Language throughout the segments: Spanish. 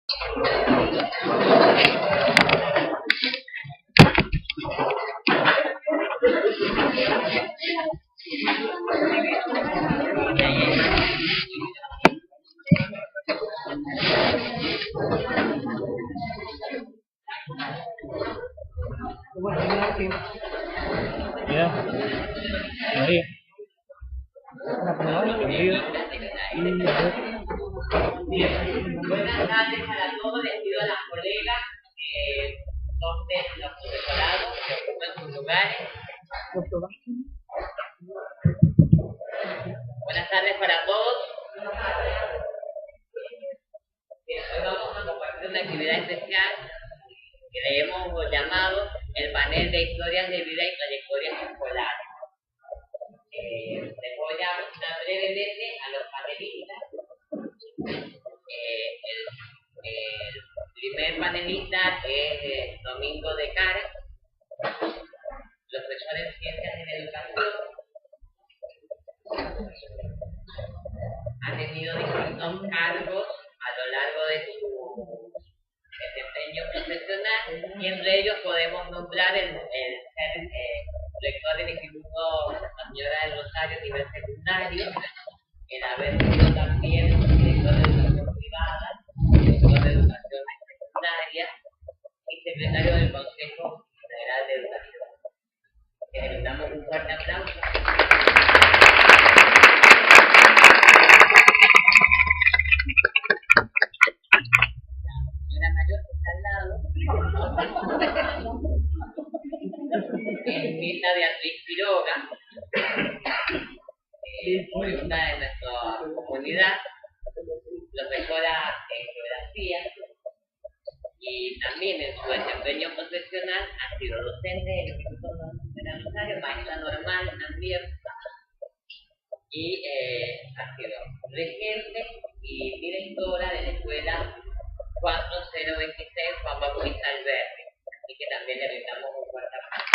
Ya, mari. Buenas tardes para todos, les pido a las colegas que tomen los profesorados, que ocupen sus lugares. Buenas tardes para todos. Hoy vamos a compartir una actividad especial que le hemos llamado el panel de historias de vida y trayectorias escolares. Les voy a mostrar brevemente a los panelistas. El primer panelista es Domingo de Cara, profesor en Ciencias en Educación. Ha tenido distintos cargos a lo largo de su desempeño profesional, y entre ellos podemos nombrar el ser rector del Instituto Nuestra Señora del Rosario a nivel secundario, el haber sido también director de educación privada, director de educación secundaria y secretario del Consejo Federal de Educación. Les damos un fuerte aplauso. La mayor que está al lado es Mirta Beatriz Quiroga, oriunda de nuestra comunidad, profesora en geografía, y también en su desempeño profesional ha sido docente del Instituto Nacional Rosario, maestra normal también, y ha sido regente y directora de la escuela 4026 Juan Bautista Alberti, así que también le brindamos un fuerte aplauso.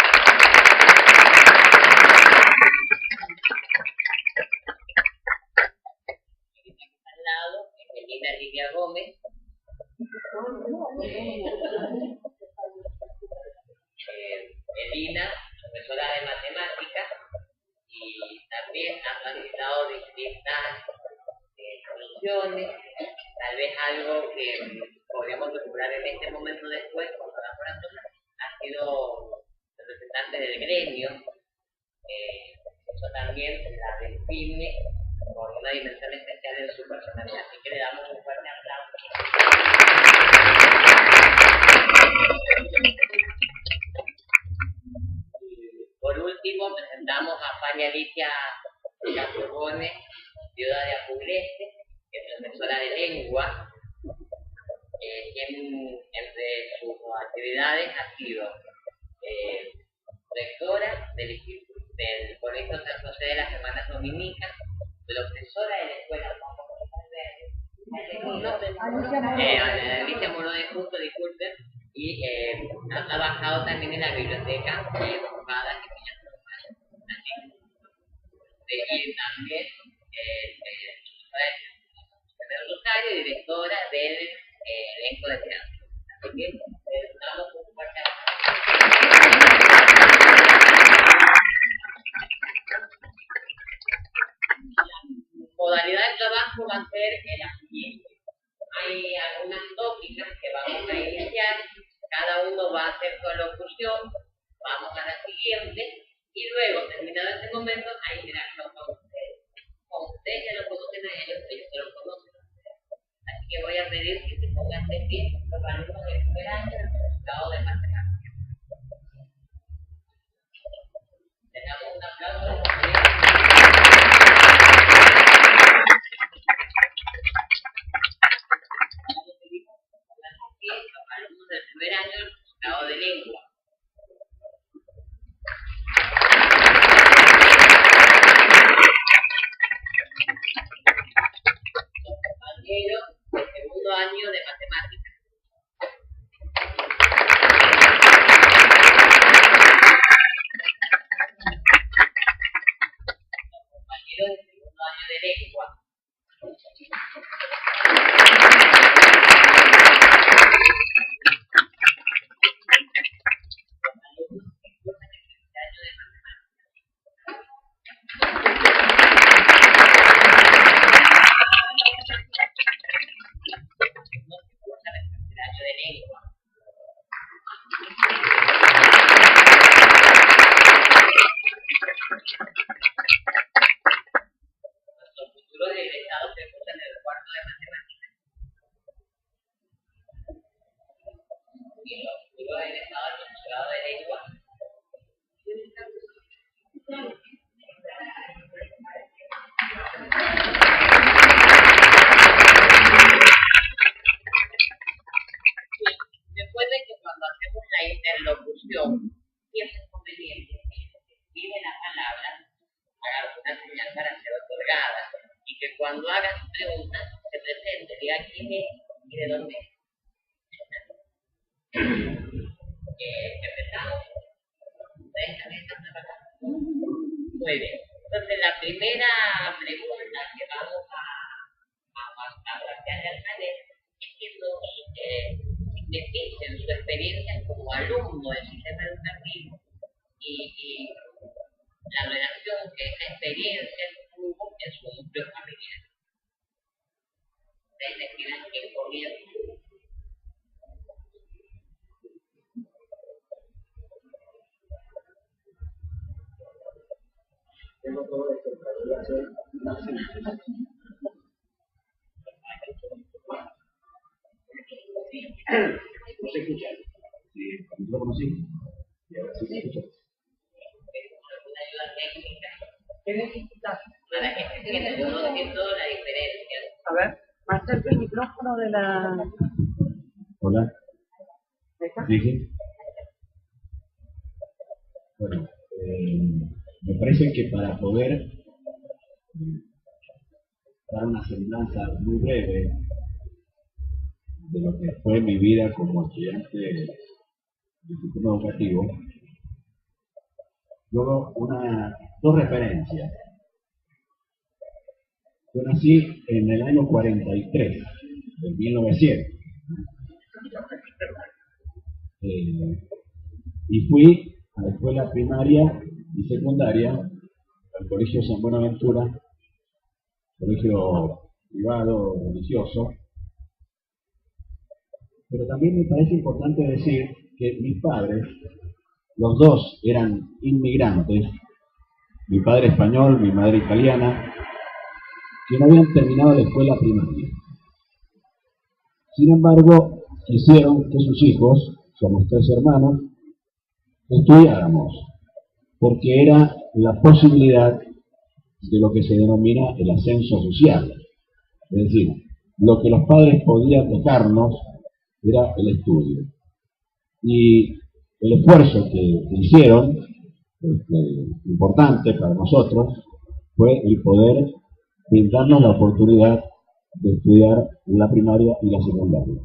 Al lado es Elina Lidia Gómez, Elina, profesora de matemáticas, y también ha facilitado distintas soluciones, tal vez algo que podríamos recuperar en este momento después, cuando la laboratorio ha sido representante del gremio. Eso también la define con una dimensión especial en su personalidad, así que le damos un fuerte aplauso. Por último, presentamos a Fania Alicia Casogone, viuda de Apugleste, que es profesora de lengua, quien entre sus actividades ha sido rectora del Colegio San José de las Hermanas Dominicas, profesora de la escuela Alicia Moro de Justo, disculpen, y ha trabajado también en la biblioteca ocupada que y también el Rosario, directora del elenco de teatro. Así que damos un fuerte aplauso. La modalidad de trabajo va a ser la siguiente. Hay algunas tópicas que vamos a iniciar, cada uno va a hacer su alocución, vamos a la siguiente, y luego, terminado este momento, hay interacción con ustedes. Como ustedes ya lo conocen a ellos, ellos se lo conocen a ustedes. Así que voy a pedir que se pongan de pie los alumnos del primer año del resultado de matemáticas. Le damos un aplauso a los colegas. Los alumnos del primer año del resultado de lengua. De segundo año de matemáticas. Compañeros de segundo año de lengua. y los pudo haber estado al consulado de lengua. Recuerden que cuando hacemos la interlocución, siempre es conveniente que el que escribe la palabra haga una señal para ser otorgada y que cuando haga su pregunta se presente, diga quién es y de dónde es. ¿Empezamos? Muy bien. Entonces, la primera pregunta que vamos a plantearle al panel es que nos definen su experiencia como alumno del sistema educativo y la relación que esa experiencia tuvo en su núcleo familiar. ¿Ustedes les quieran que comience? Tengo todo esto para poder hacer una síntesis. ¿No se escucha? Sí, ¿lo conocí? Y ahora sí se escucha. ¿Alguna ayuda técnica? ¿Qué necesitas? Para que se entienda, yo no entiendo la diferencia. A ver, más cerca el micrófono de la... Hola. ¿Esta? ¿Sí? Bueno, me parece que para poder dar una semblanza muy breve de lo que fue mi vida como estudiante del sistema educativo, luego dos referencias. Yo nací en el año 43, de 1900, y fui a la escuela primaria y secundaria al Colegio San Buenaventura, colegio privado religioso, pero también me parece importante decir que mis padres, los dos eran inmigrantes, mi padre español, mi madre italiana, que no habían terminado la escuela primaria. Sin embargo, quisieron que sus hijos, somos 3 hermanos, estudiáramos, porque era la posibilidad de lo que se denomina el ascenso social. Es decir, lo que los padres podían dejarnos era el estudio. Y el esfuerzo que hicieron, importante para nosotros, fue el poder brindarnos la oportunidad de estudiar la primaria y la secundaria.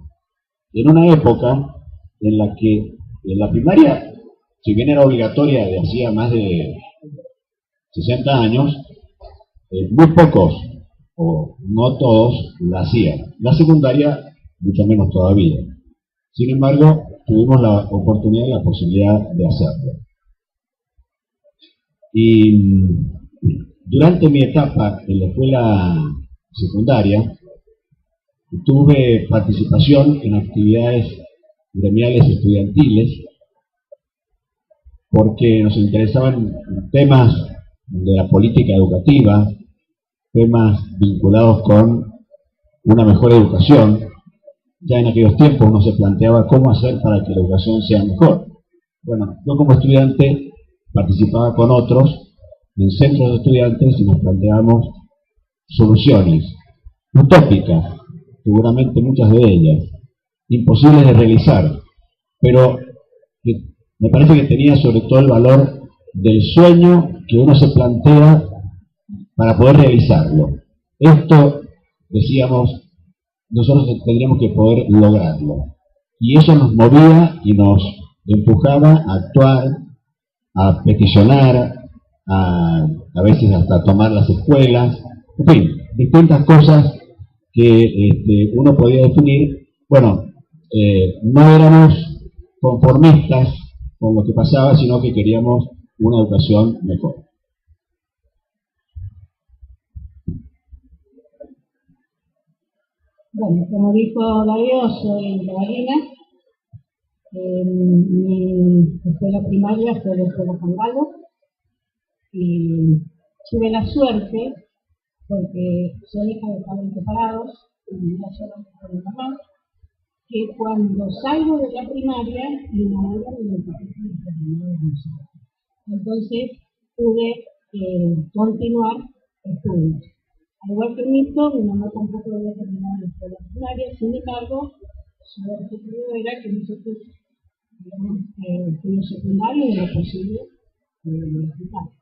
En una época en la que en la primaria, si bien era obligatoria de hacía más de 60 años, muy pocos, o no todos, la hacían. La secundaria, mucho menos todavía. Sin embargo, tuvimos la oportunidad y la posibilidad de hacerlo. Y durante mi etapa en la escuela secundaria, tuve participación en actividades gremiales estudiantiles porque nos interesaban temas de la política educativa, temas vinculados con una mejor educación. Ya en aquellos tiempos uno se planteaba cómo hacer para que la educación sea mejor. Bueno, yo como estudiante participaba con otros en centros de estudiantes y nos planteábamos soluciones utópicas, seguramente muchas de ellas, imposibles de realizar, pero que me parece que tenía sobre todo el valor del sueño que uno se plantea para poder realizarlo. Esto, decíamos, nosotros tendríamos que poder lograrlo. Y eso nos movía y nos empujaba a actuar, a peticionar, a veces hasta tomar las escuelas, en fin, distintas cosas que uno podía definir. Bueno, no éramos conformistas con lo que pasaba, sino que queríamos una educación mejor. Bueno, como dijo Darío, soy Carolina. Mi escuela primaria fue la escuela San Galo y tuve la suerte, porque soy hija de padres separados y vivía sola con mi mamá, que cuando salgo de la primaria me enamoran de los profesores de música. Entonces pude continuar estudios. Al igual que Nito, mi mamá tampoco había terminado la escuela primaria, sin embargo, su objetivo era que nosotros digamos, estudios secundarios y lo posible universitarios.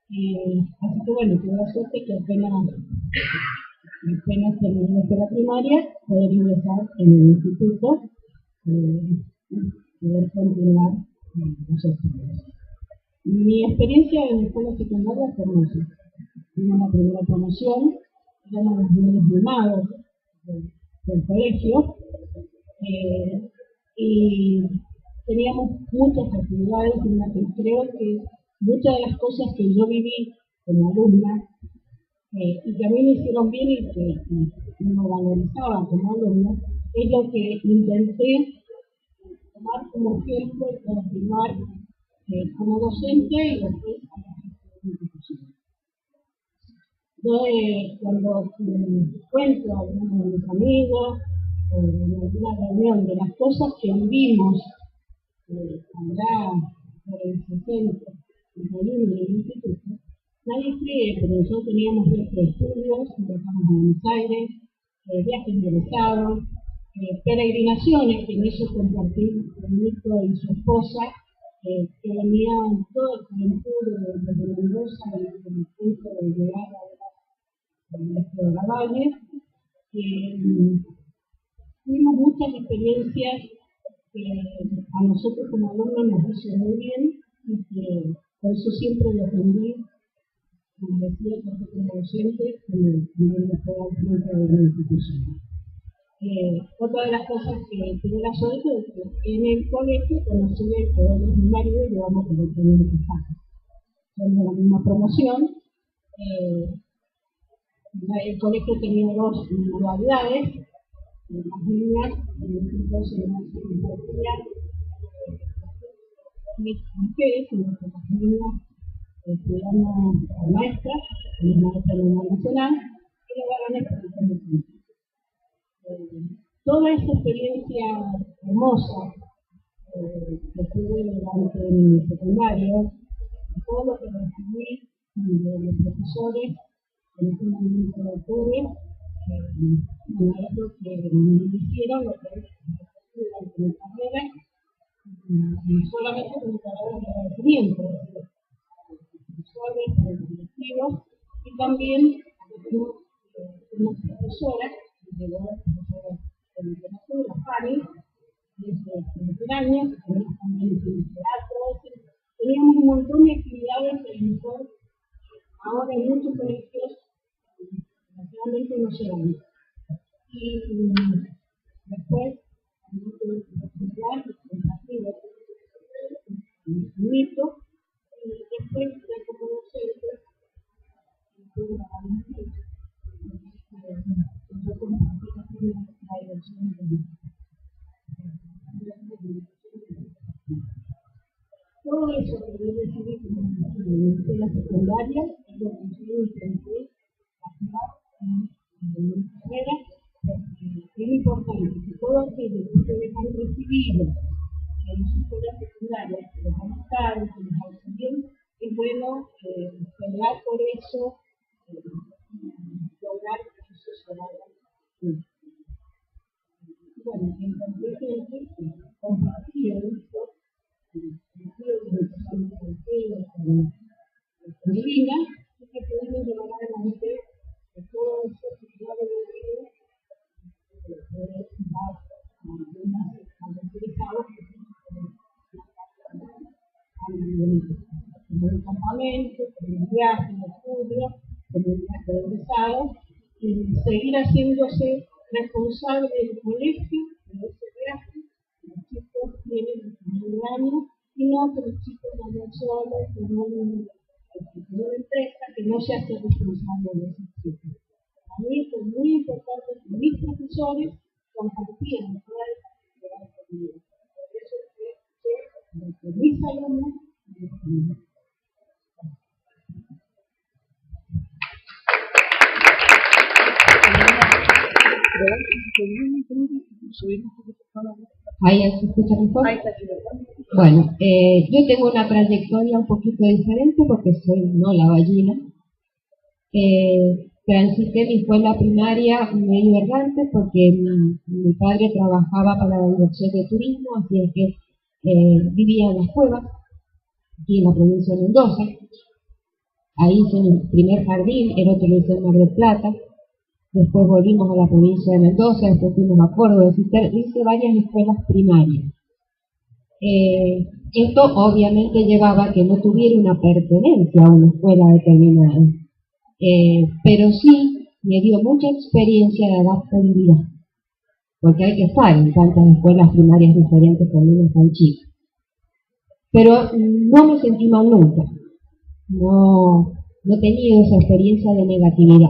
Así que bueno, tuve la suerte que apenas terminé la escuela primaria, poder ingresar en el instituto y poder continuar los estudios. Mi experiencia en la escuela secundaria fue hermosa. Tuvimos la primera promoción, éramos los niños mimados del colegio y teníamos muchas actividades en las que creo que muchas de las cosas que yo viví como alumna y que a mí me hicieron bien y que me valorizaba como alumna, es lo que intenté tomar como ejemplo y continuar como docente y después a la institución. Yo cuando cuento a algunos de mis amigos o en alguna reunión de las cosas que vivimos allá por el 60, en el instituto, nadie cree, pero nosotros teníamos nuestros estudios, viajamos a Buenos Aires, viajes egresados, peregrinaciones, que en eso compartí con Nico y su esposa, que venían todo el juventud desde Mendoza, desde el punto de llegar a nuestro Lavalle. Tuvimos muchas experiencias que a nosotros como alumnos nos hizo muy bien y que por eso siempre defendí, como decía, tanto como docente como después dentro de la institución. Otra de las cosas que tuve la suerte es que en el colegio conocí a todos los maridos y llevamos por el primer mensaje. Somos la misma promoción. El colegio tenía dos modalidades. Las niñas, entonces mujeres, las niñas estudiamos a maestras, las maestras de la nacional, y los varones por toda esa experiencia hermosa que tuve durante mi secundario, todo lo que recibí de los profesores, en ese momento tuve, maestros que me hicieron lo que es durante mi carrera, y solamente con palabras de agradecimiento, profesores, directivos, y también una profesora, de la profesora de literatura, Fanny, desde el primer año, también hicimos teatro, teníamos un montón de actividades que a lo mejor ahora en muchos colegios naturalmente no se dan. Y después, también tuve la oportunidad de compartir un mito, y después ya como docente, tuve la valentía yo compartí la dirección de todo eso que yo recibí como en la escuela secundaria, lo que yo intenté plasmar en mi carrera, porque es importante que todo aquello que ustedes han recibido en su escuela secundaria, que les ha gustado, que les ha hecho bien, es bueno pelear por eso, lograr que eso se haga. Bueno, encontré gente que compartía esto, con Lina, y que pudimos llevar adelante todo eso que yo había vivido, poder dar a los interesados como un campamento, como un viaje de estudio, como un viaje de egresados, y seguir haciéndose responsable del colegio, de ese viaje. Los chicos tienen 19 años y no que los chicos vayan solos, que no una empresa que no se hace responsable de esos chicos. Para mí fue muy importante que mis profesores compartieran toda esa actividad conmigo. Por eso es que mis alumnos subimos un poquito con la voz. ¿Ahí se escucha mejor? Ahí está, sí, Bueno, yo tengo una trayectoria un poquito diferente porque soy no la ballena. Transité mi escuela primaria medio errante porque mi padre trabajaba para la Dirección de Turismo, así que vivía en las cuevas, aquí en la provincia de Mendoza. Ahí hice mi primer jardín, el otro lo hice en Mar del Plata. Después volvimos a la provincia de Mendoza, después fuimos a Córdoba, hice varias escuelas primarias. Esto obviamente llevaba a que no tuviera una pertenencia a una escuela determinada, pero sí me dio mucha experiencia de adaptabilidad, porque hay que estar en tantas escuelas primarias diferentes cuando uno es tan chico. Pero no me sentí mal nunca, no he tenido esa experiencia de negatividad.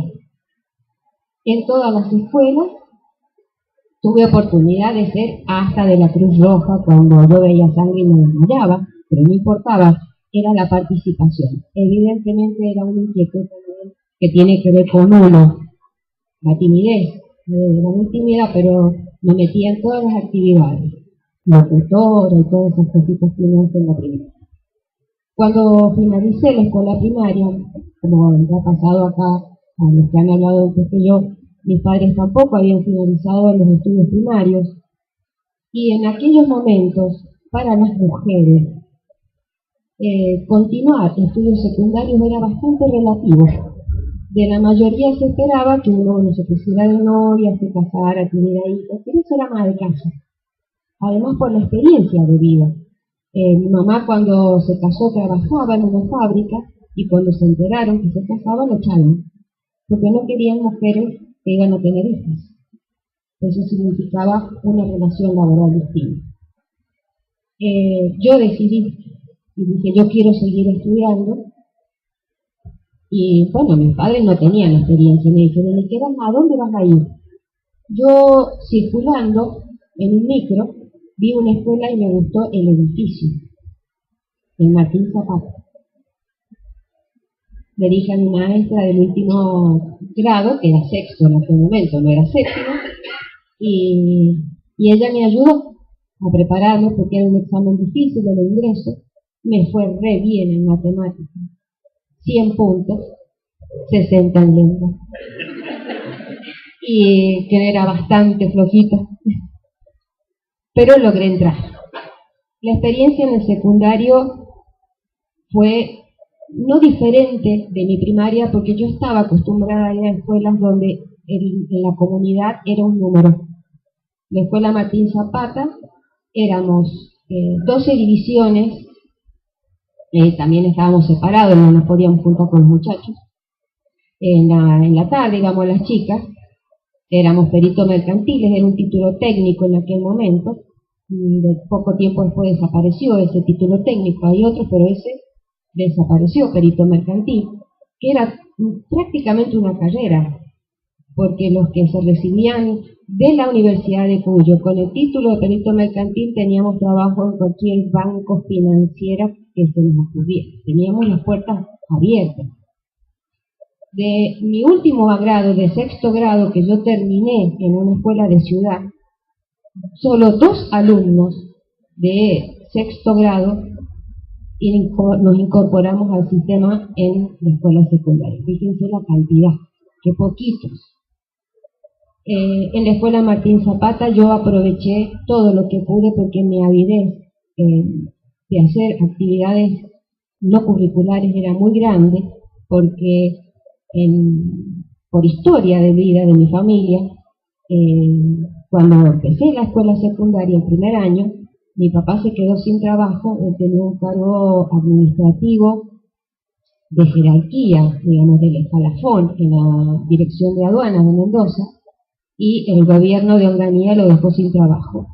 En todas las escuelas tuve oportunidad de ser hasta de la Cruz Roja cuando yo veía sangre y me desmayaba, pero no importaba, era la participación. Evidentemente era una inquietud también que tiene que ver con uno, la timidez, era muy tímida, pero me metía en todas las actividades, locutora y todas esas cositas que uno hace en la primaria. Cuando finalicé la escuela primaria, como ha pasado acá a los que han hablado antes que yo, mis padres tampoco habían finalizado los estudios primarios, y en aquellos momentos, para las mujeres, continuar estudios secundarios era bastante relativo. De la mayoría se esperaba que uno se pusiera de novia, se casara, tuviera hijos, pero eso era más de casa. Además por la experiencia de vida. Mi mamá cuando se casó trabajaba en una fábrica y cuando se enteraron que se casaba lo echaron, porque no querían mujeres que iban a tener hijos. Eso significaba una relación laboral distinta. Yo decidí y dije, yo quiero seguir estudiando. Y bueno, mis padres no tenían experiencia, me dijeron, ¿y qué vas a dónde vas a ir? Yo, circulando en un micro, vi una escuela y me gustó el edificio, el Martín Zapata. Le dije a mi maestra del último grado, que era sexto en aquel momento, no era séptimo, y ella me ayudó a prepararme porque era un examen difícil de ingreso. Me fue re bien en matemáticas, 100 puntos, 60 en lengua, y que era bastante flojita, pero logré entrar. La experiencia en el secundario fue no diferente de mi primaria, porque yo estaba acostumbrada a ir a escuelas donde en la comunidad era un número. La escuela Martín Zapata éramos 12 divisiones, también estábamos separados, no nos podíamos juntar con los muchachos. En la tarde, digamos, las chicas, éramos peritos mercantiles, era un título técnico en aquel momento, y de poco tiempo después desapareció ese título técnico, hay otro, pero ese desapareció, perito mercantil, que era prácticamente una carrera, porque los que se recibían de la Universidad de Cuyo con el título de perito mercantil teníamos trabajo en cualquier banco financiera que se nos ocurriera, teníamos las puertas abiertas. De mi último grado, de sexto grado, que yo terminé en una escuela de ciudad, solo 2 alumnos de sexto grado nos incorporamos al sistema en la escuela secundaria. Fíjense la cantidad, que poquitos. En la escuela Martín Zapata yo aproveché todo lo que pude porque mi avidez de hacer actividades no curriculares era muy grande, porque por historia de vida de mi familia, cuando empecé la escuela secundaria el primer año, mi papá se quedó sin trabajo, él tenía un cargo administrativo de jerarquía, digamos, del escalafón en la Dirección de Aduanas de Mendoza, y el gobierno de Onganía lo dejó sin trabajo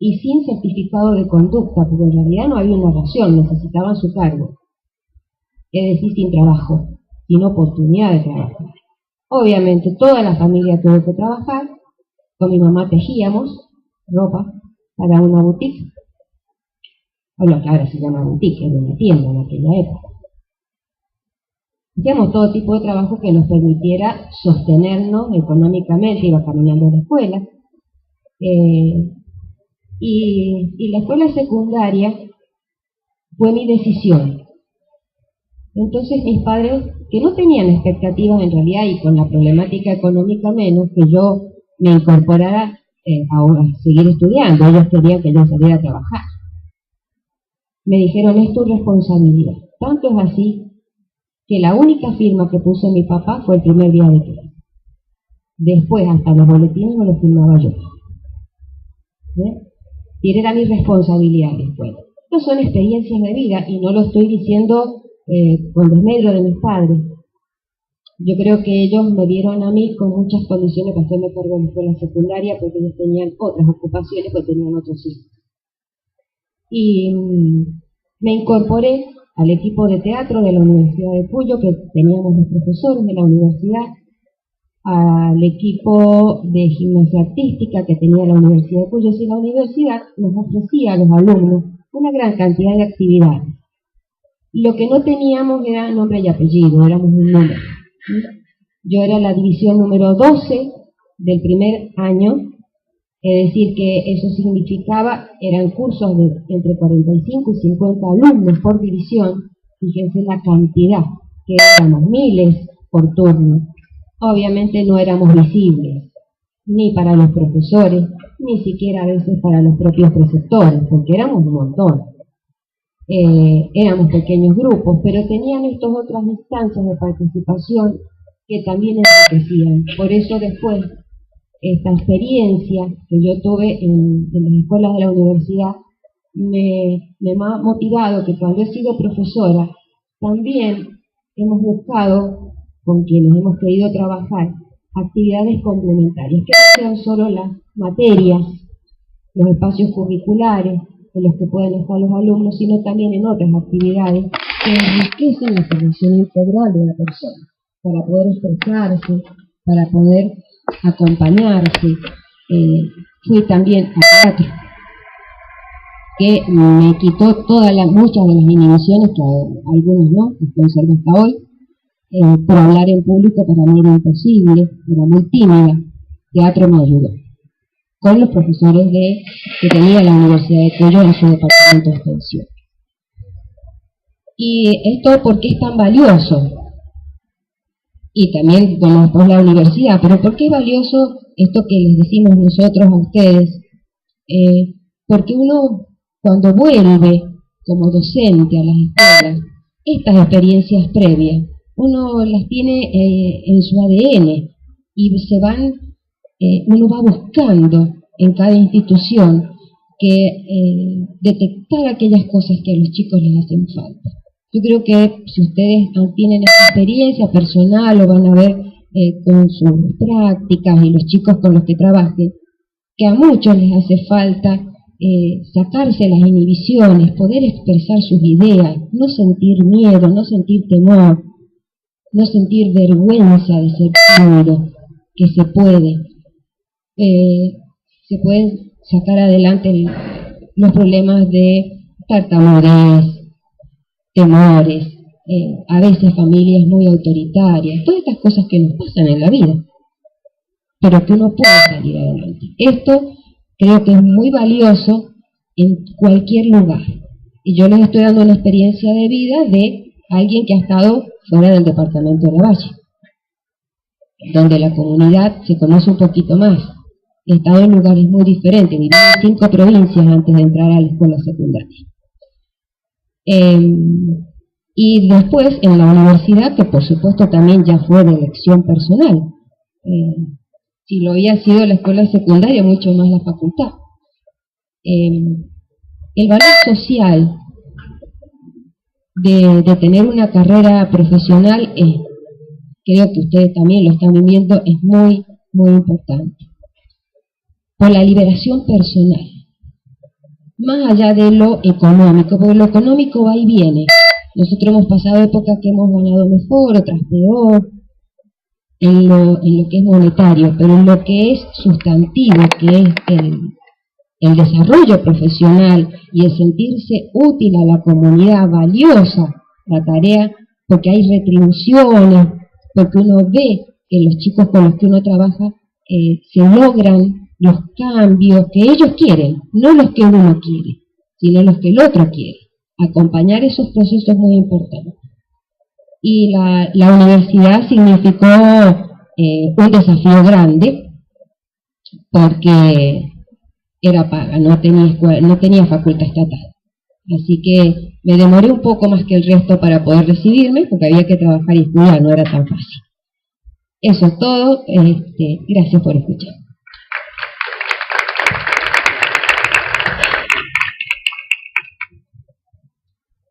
y sin certificado de conducta, porque en realidad no había una razón, necesitaban su cargo, es decir, sin trabajo, sin oportunidad de trabajo. Obviamente toda la familia tuvo que trabajar, con mi mamá tejíamos ropa para una boutique, o lo que ahora se llama boutique, era una tienda en aquella época. Hacíamos todo tipo de trabajo que nos permitiera sostenernos económicamente, iba caminando a la escuela. Y la escuela secundaria fue mi decisión. Entonces mis padres, que no tenían expectativas en realidad, y con la problemática económica menos, que yo me incorporara a seguir estudiando, ellos querían que yo saliera a trabajar. Me dijeron, es tu responsabilidad. Tanto es así que la única firma que puso mi papá fue el primer día de clase. Después, hasta los boletines no los firmaba yo. Y era mi responsabilidad la escuela. Estas son experiencias de vida, y no lo estoy diciendo con desmedro de mis padres. Yo creo que ellos me dieron a mí con muchas condiciones para hacerme cargo de la escuela secundaria, porque ellos tenían otras ocupaciones, porque tenían otros hijos. Y me incorporé al equipo de teatro de la Universidad de Cuyo, que teníamos los profesores de la universidad, al equipo de gimnasia artística que tenía la Universidad de Cuyo, y la universidad nos ofrecía a los alumnos una gran cantidad de actividades. Lo que no teníamos era nombre y apellido, éramos un número. Yo era la división número 12 del primer año, es decir, que eso significaba, eran cursos de entre 45 y 50 alumnos por división. Fíjense la cantidad, que éramos miles por turno. Obviamente no éramos visibles, ni para los profesores, ni siquiera a veces para los propios preceptores, porque éramos un montón. Éramos pequeños grupos, pero tenían estas otras instancias de participación que también enriquecían. Por eso después, esta experiencia que yo tuve en las escuelas de la universidad me ha motivado que cuando he sido profesora, también hemos buscado, con quienes hemos querido trabajar, actividades complementarias, que no sean solo las materias, los espacios curriculares en los que pueden estar los alumnos, sino también en otras actividades que enriquecen la formación integral de la persona, para poder expresarse, para poder acompañarse. Fui también a teatro, que me quitó muchas de las inhibiciones, que algunas no, las conservo hasta hoy. Por hablar en público para mí era imposible, era muy tímida. Teatro me ayudó, con los profesores que tenía la Universidad de Cuyo en su departamento de extensión. Y esto, ¿por qué es tan valioso? Y también, bueno, después la universidad, pero ¿por qué es valioso esto que les decimos nosotros a ustedes? Porque uno, cuando vuelve como docente a las escuelas, estas experiencias previas, uno las tiene en su ADN, y uno va buscando en cada institución detectar aquellas cosas que a los chicos les hacen falta. Yo creo que si ustedes tienen esa experiencia personal, lo van a ver con sus prácticas y los chicos con los que trabajen, que a muchos les hace falta sacarse las inhibiciones, poder expresar sus ideas, no sentir miedo, no sentir temor, no sentir vergüenza de ser tímido, que se pueden sacar adelante los problemas de tartamudez, temores, a veces familias muy autoritarias, todas estas cosas que nos pasan en la vida, pero que uno puede salir adelante. Esto creo que es muy valioso en cualquier lugar, y yo les estoy dando una experiencia de vida de alguien que ha estado fuera del departamento de Lavalle, donde la comunidad se conoce un poquito más. He estado en lugares muy diferentes, viví en 5 provincias antes de entrar a la escuela secundaria. Y después en la universidad, que por supuesto también ya fue de elección personal. Si lo había sido la escuela secundaria, mucho más la facultad. El valor social de tener una carrera profesional, creo que ustedes también lo están viviendo, es muy, muy importante. Por la liberación personal, más allá de lo económico, porque lo económico va y viene. Nosotros hemos pasado épocas que hemos ganado mejor, otras peor, en lo que es monetario, pero en lo que es sustantivo, que es el desarrollo profesional y el sentirse útil a la comunidad, valiosa la tarea, porque hay retribuciones, porque uno ve que los chicos con los que uno trabaja se logran los cambios que ellos quieren, no los que uno quiere, sino los que el otro quiere. Acompañar esos procesos es muy importante. Y la universidad significó un desafío grande, porque era paga, no tenía facultad estatal. Así que me demoré un poco más que el resto para poder recibirme, porque había que trabajar y estudiar, no era tan fácil. Eso es todo. Gracias por escuchar.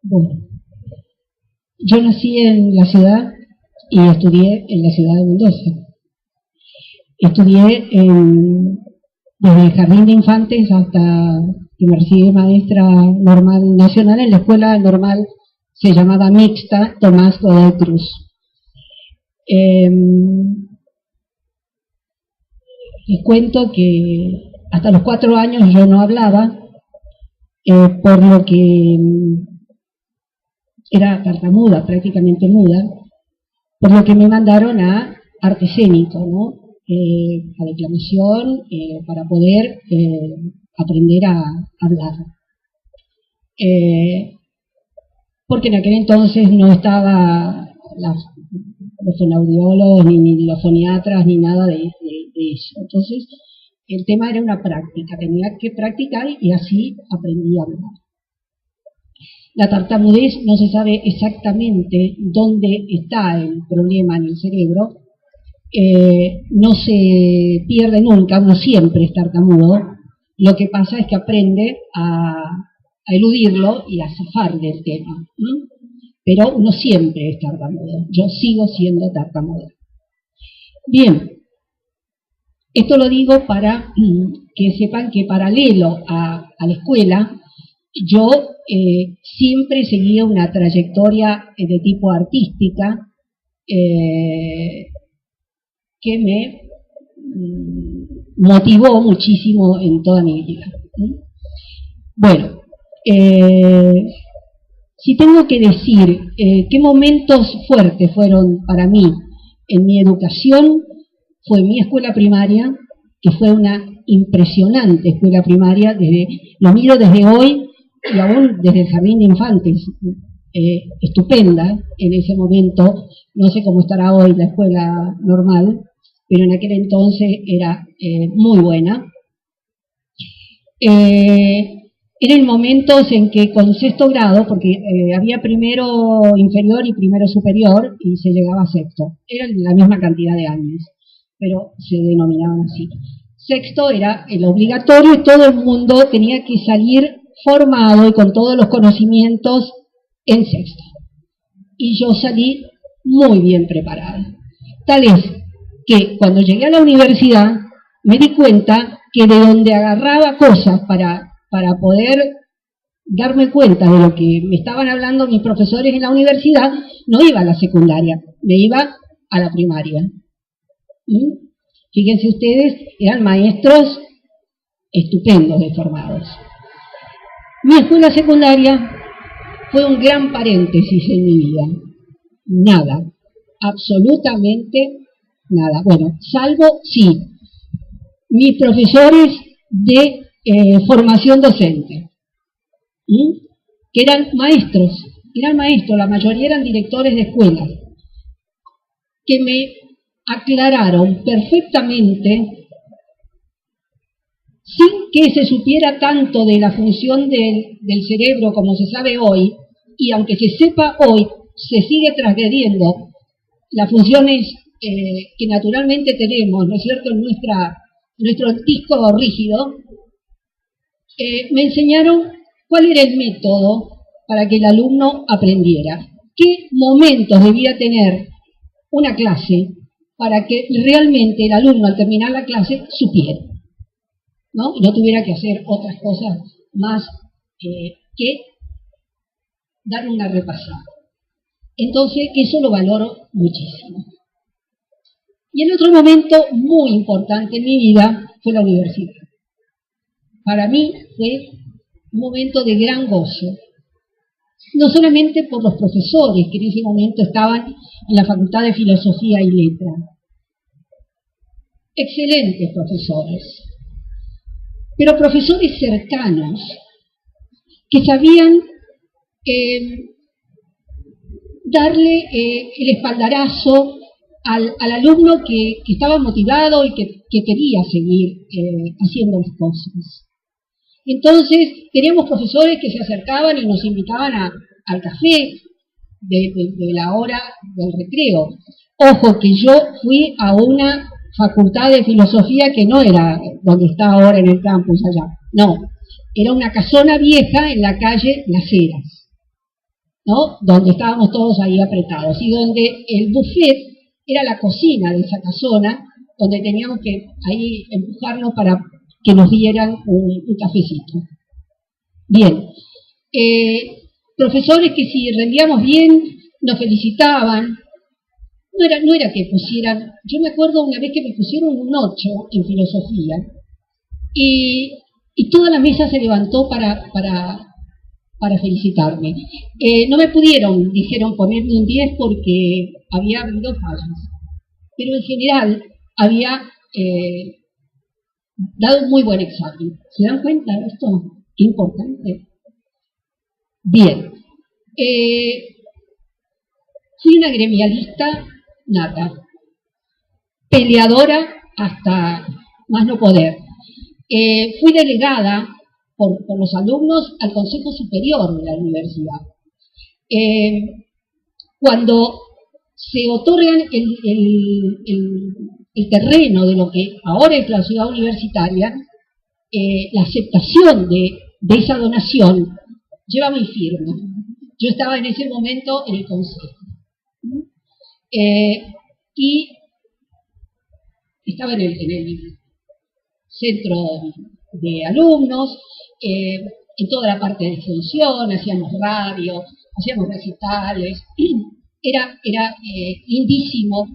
Bueno, yo nací en la ciudad y estudié en la ciudad de Mendoza. Estudié desde el jardín de infantes hasta que me recibí maestra normal nacional en la escuela normal, se llamaba mixta Tomás Godoy Cruz. Les cuento que hasta los 4 años yo no hablaba, por lo que era tartamuda, prácticamente muda, por lo que me mandaron a arte escénico, ¿no? A declamación, para poder aprender a hablar. Porque en aquel entonces no estaba los fonoaudiólogos, ni los foniatras, ni nada de eso. Entonces, el tema era una práctica, tenía que practicar y así aprendí a hablar. La tartamudez no se sabe exactamente dónde está el problema en el cerebro, no se pierde nunca, uno siempre es tartamudo, lo que pasa es que aprende a eludirlo y a zafar del tema, pero uno siempre es tartamudo, yo sigo siendo tartamudo. Bien, esto lo digo para que sepan que paralelo a la escuela, yo siempre seguía una trayectoria de tipo artística que me motivó muchísimo en toda mi vida. Bueno, si tengo que decir qué momentos fuertes fueron para mí en mi educación, fue mi escuela primaria, que fue una impresionante escuela primaria, lo miro desde hoy y aún desde el jardín de infantes, estupenda en ese momento, no sé cómo estará hoy la escuela normal, pero en aquel entonces era muy buena. Eran momentos en que con 6º grado, porque había primero inferior y primero superior, y se llegaba a 6º, eran la misma cantidad de años, pero se denominaban así. 6º era el obligatorio y todo el mundo tenía que salir formado y con todos los conocimientos en 6º. Y yo salí muy bien preparada. Tal es que cuando llegué a la universidad me di cuenta que de donde agarraba cosas para poder darme cuenta de lo que me estaban hablando mis profesores en la universidad, no iba a la secundaria, me iba a la primaria. Fíjense ustedes, eran maestros estupendos de formados. Mi escuela secundaria fue un gran paréntesis en mi vida. Nada, absolutamente nada. Bueno, salvo, sí, mis profesores de formación docente, que eran maestros, la mayoría eran directores de escuelas, que me aclararon perfectamente, sin que se supiera tanto de la función del cerebro como se sabe hoy, y aunque se sepa hoy, se sigue transgrediendo las funciones que naturalmente tenemos, ¿no es cierto?, en nuestro disco rígido. Me enseñaron cuál era el método para que el alumno aprendiera, qué momentos debía tener una clase para que realmente el alumno al terminar la clase supiera, ¿no? Y no tuviera que hacer otras cosas más que dar una repasada. Entonces, eso lo valoro muchísimo. Y el otro momento muy importante en mi vida fue la universidad. Para mí fue un momento de gran gozo, no solamente por los profesores que en ese momento estaban en la Facultad de Filosofía y Letras. Excelentes profesores, pero profesores cercanos que sabían darle el espaldarazo al alumno que estaba motivado y que quería seguir haciendo las cosas. Entonces, teníamos profesores que se acercaban y nos invitaban al café de la hora del recreo. Ojo, que yo fui a una facultad de filosofía que no era donde está ahora en el campus allá, no, era una casona vieja en la calle Las Heras, ¿no? Donde estábamos todos ahí apretados, y donde el buffet era la cocina de esa casona, donde teníamos que ahí empujarnos para que nos dieran un cafecito. Bien, profesores que si rendíamos bien nos felicitaban. No era que pusieran, yo me acuerdo una vez que me pusieron un 8 en filosofía y toda la mesa se levantó para felicitarme. No me pudieron, dijeron, ponerme un 10 porque había habido fallas, pero en general había dado un muy buen examen. ¿Se dan cuenta de esto? Qué importante. Bien. Fui una gremialista nata, peleadora hasta más no poder. Fui delegada por los alumnos al Consejo Superior de la universidad. Cuando se otorgan el terreno de lo que ahora es la ciudad universitaria, la aceptación de esa donación lleva mi firma. Yo estaba en ese momento en el consejo. Y estaba en el centro de alumnos, en toda la parte de extensión, hacíamos radio, hacíamos recitales, era lindísimo,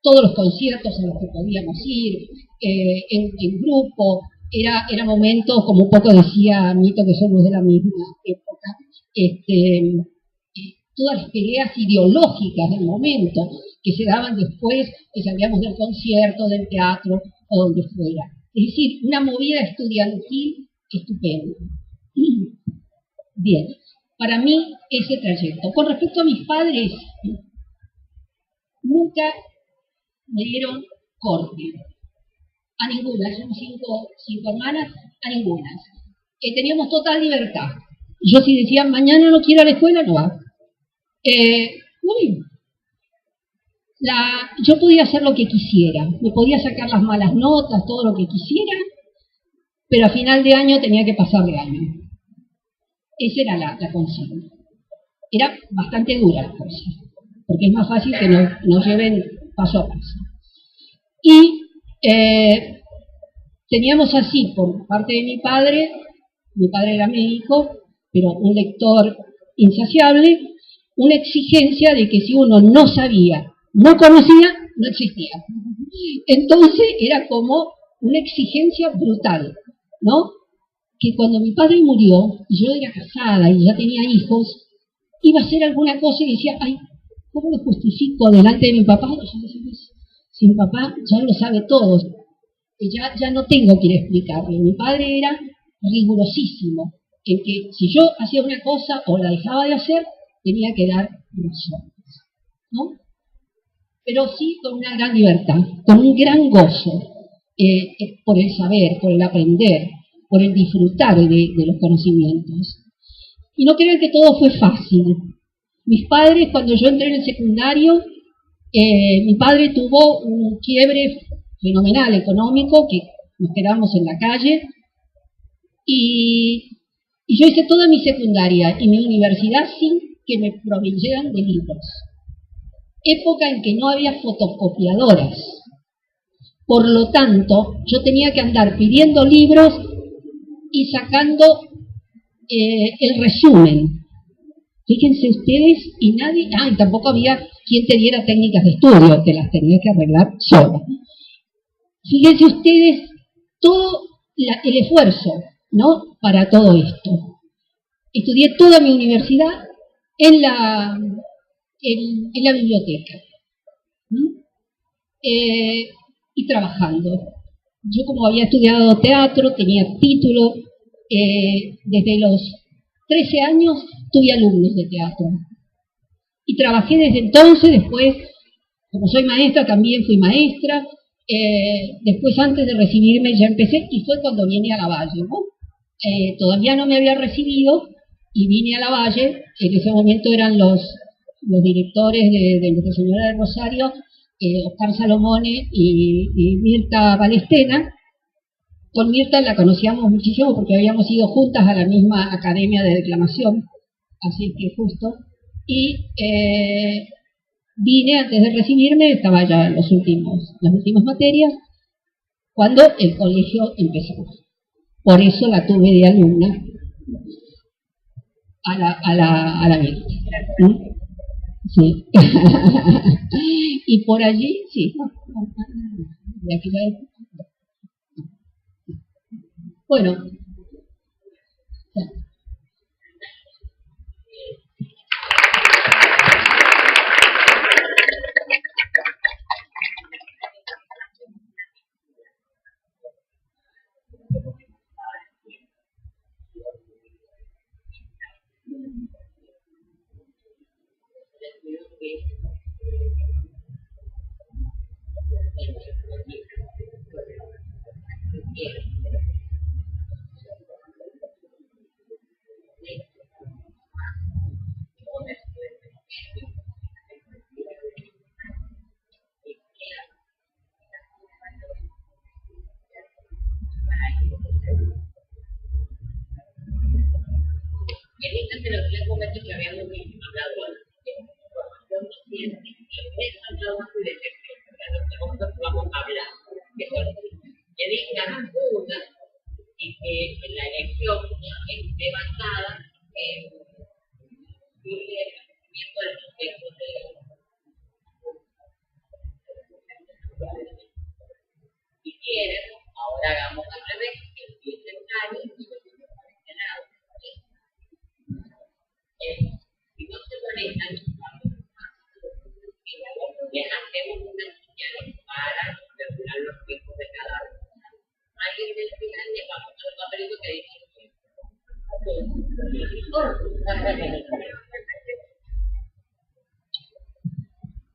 todos los conciertos a los que podíamos ir, en grupo, era momentos, como un poco decía Mito, que somos de la misma época, todas las peleas ideológicas del momento que se daban después que salíamos del concierto, del teatro o donde fuera. Es decir, una movida estudiantil estupenda. Bien, para mí ese trayecto. Con respecto a mis padres, nunca me dieron corte. A ninguna, somos cinco hermanas, a ninguna. Teníamos total libertad. Yo si decían, mañana no quiero ir a la escuela, no va. Yo podía hacer lo que quisiera, me podía sacar las malas notas, todo lo que quisiera, pero a final de año tenía que pasar de año. Esa era la consigna. Era bastante dura la cosa, porque es más fácil que nos lleven paso a paso. Y teníamos así, por parte de mi padre era médico, pero un lector insaciable, una exigencia de que si uno no sabía, no conocía, no existía. Entonces era como una exigencia brutal, ¿no? Que cuando mi padre murió, y yo era casada y ya tenía hijos, iba a hacer alguna cosa y decía, ay, ¿cómo lo justifico delante de mi papá? Y yo decía, si mi papá ya lo sabe todo, ya no tengo que ir a explicarle. Mi padre era rigurosísimo, en que si yo hacía una cosa o la dejaba de hacer, tenía que dar razones, ¿no? Pero sí con una gran libertad, con un gran gozo, por el saber, por el aprender, por el disfrutar de los conocimientos. Y no crean que todo fue fácil. Mis padres, cuando yo entré en el secundario, mi padre tuvo un quiebre fenomenal económico, que nos quedamos en la calle, y yo hice toda mi secundaria y mi universidad sin que me proveyeran de libros. Época en que no había fotocopiadoras. Por lo tanto, yo tenía que andar pidiendo libros y sacando el resumen. Fíjense ustedes, y nadie, y tampoco había quien te diera técnicas de estudio, te las tenías que arreglar sola. Fíjense ustedes todo el esfuerzo, ¿no?, para todo esto. Estudié toda mi universidad en la biblioteca, y trabajando. yo como había estudiado teatro, tenía título, desde los 13 años tuve alumnos de teatro. Y trabajé desde entonces, después, como soy maestra, también fui maestra. Después, antes de recibirme, ya empecé, y fue cuando vine a Lavalle, ¿no? Todavía no me había recibido, y vine a Lavalle. En ese momento eran los directores de Nuestra Señora del Rosario, Oscar Salomone y Mirta Balestena. Con Mirta la conocíamos muchísimo porque habíamos ido juntas a la misma academia de declamación, así que justo. Y vine antes de recibirme, estaba ya en las últimas materias, cuando el colegio empezó. Por eso la tuve de alumna a la Mirta. Sí. Y por allí, sí. De aquella época. Bueno. En este se los les comento que habíamos hablado de información docente, de trabajo y de defensa, de los que nosotros vamos a hablar, que son que dictan una y que la elección esté basada en el conocimiento del contexto de si quieren, ahora hagamos al revés, que empiecen años y los mencionados. Si no se conectan, les hacemos unas señales para regular los tiempos de cada uno. Alguien del final le vamos a los papelitos que dicen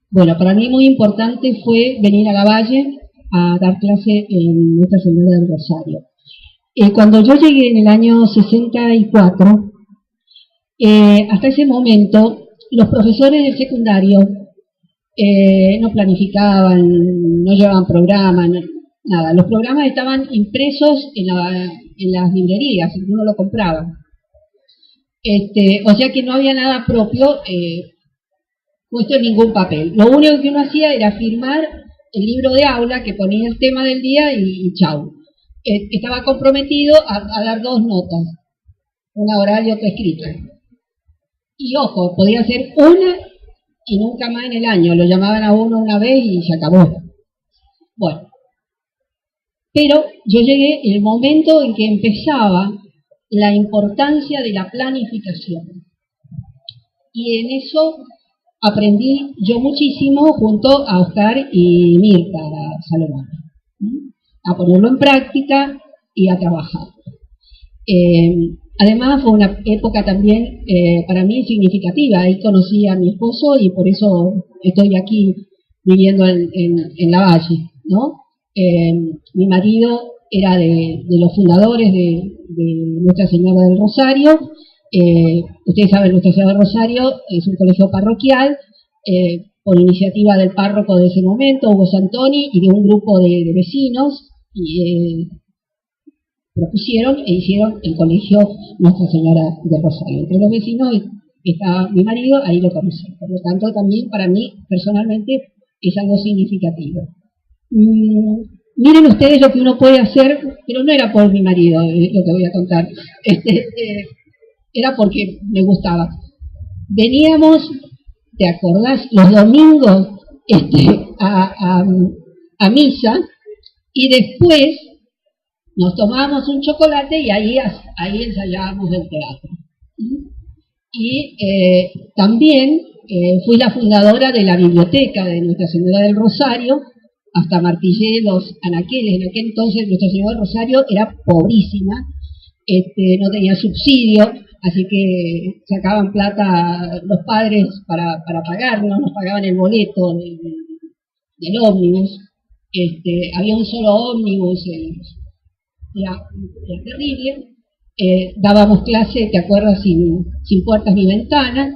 bueno, para mí muy importante fue venir a Lavalle a dar clase en Nuestra Señora del Rosario. Cuando yo llegué en el año 64, hasta ese momento los profesores del secundario no planificaban, no llevaban programas, nada. Los programas estaban impresos en las librerías, uno lo compraba. O sea que no había nada propio puesto en ningún papel. Lo único que uno hacía era firmar el libro de aula que ponía el tema del día y chau. Estaba comprometido a dar 2 notas, una oral y otra escrita. Y ojo, podía ser una y nunca más en el año. Lo llamaban a uno una vez y se acabó. Bueno, pero yo llegué en el momento en que empezaba la importancia de la planificación. Y en eso aprendí yo muchísimo junto a Oscar y Mirta Salomón, a ponerlo en práctica y a trabajar. Además fue una época también para mí significativa. Ahí conocí a mi esposo y por eso estoy aquí viviendo en Lavalle, ¿no? Mi marido era de los fundadores de Nuestra Señora del Rosario. Ustedes saben, Nuestra Señora del Rosario es un colegio parroquial por iniciativa del párroco de ese momento, Hugo Santoni, y de un grupo de vecinos, y propusieron e hicieron el colegio Nuestra Señora del Rosario. Entre los vecinos está mi marido, ahí lo conocí. Por lo tanto, también para mí, personalmente, es algo significativo. Miren ustedes lo que uno puede hacer, pero no era por mi marido, lo que voy a contar. Era porque me gustaba. Veníamos, ¿te acordás? Los domingos a misa, y después nos tomábamos un chocolate y ahí ensayábamos el teatro. Y también fui la fundadora de la biblioteca de Nuestra Señora del Rosario hasta martillé los anaqueles. En aquel entonces Nuestra Señora del Rosario era pobrísima, no tenía subsidio, así que sacaban plata los padres para pagarnos, nos pagaban el boleto del ómnibus. Había un solo ómnibus, era terrible. Dábamos clase, ¿te acuerdas? Sin puertas ni ventanas.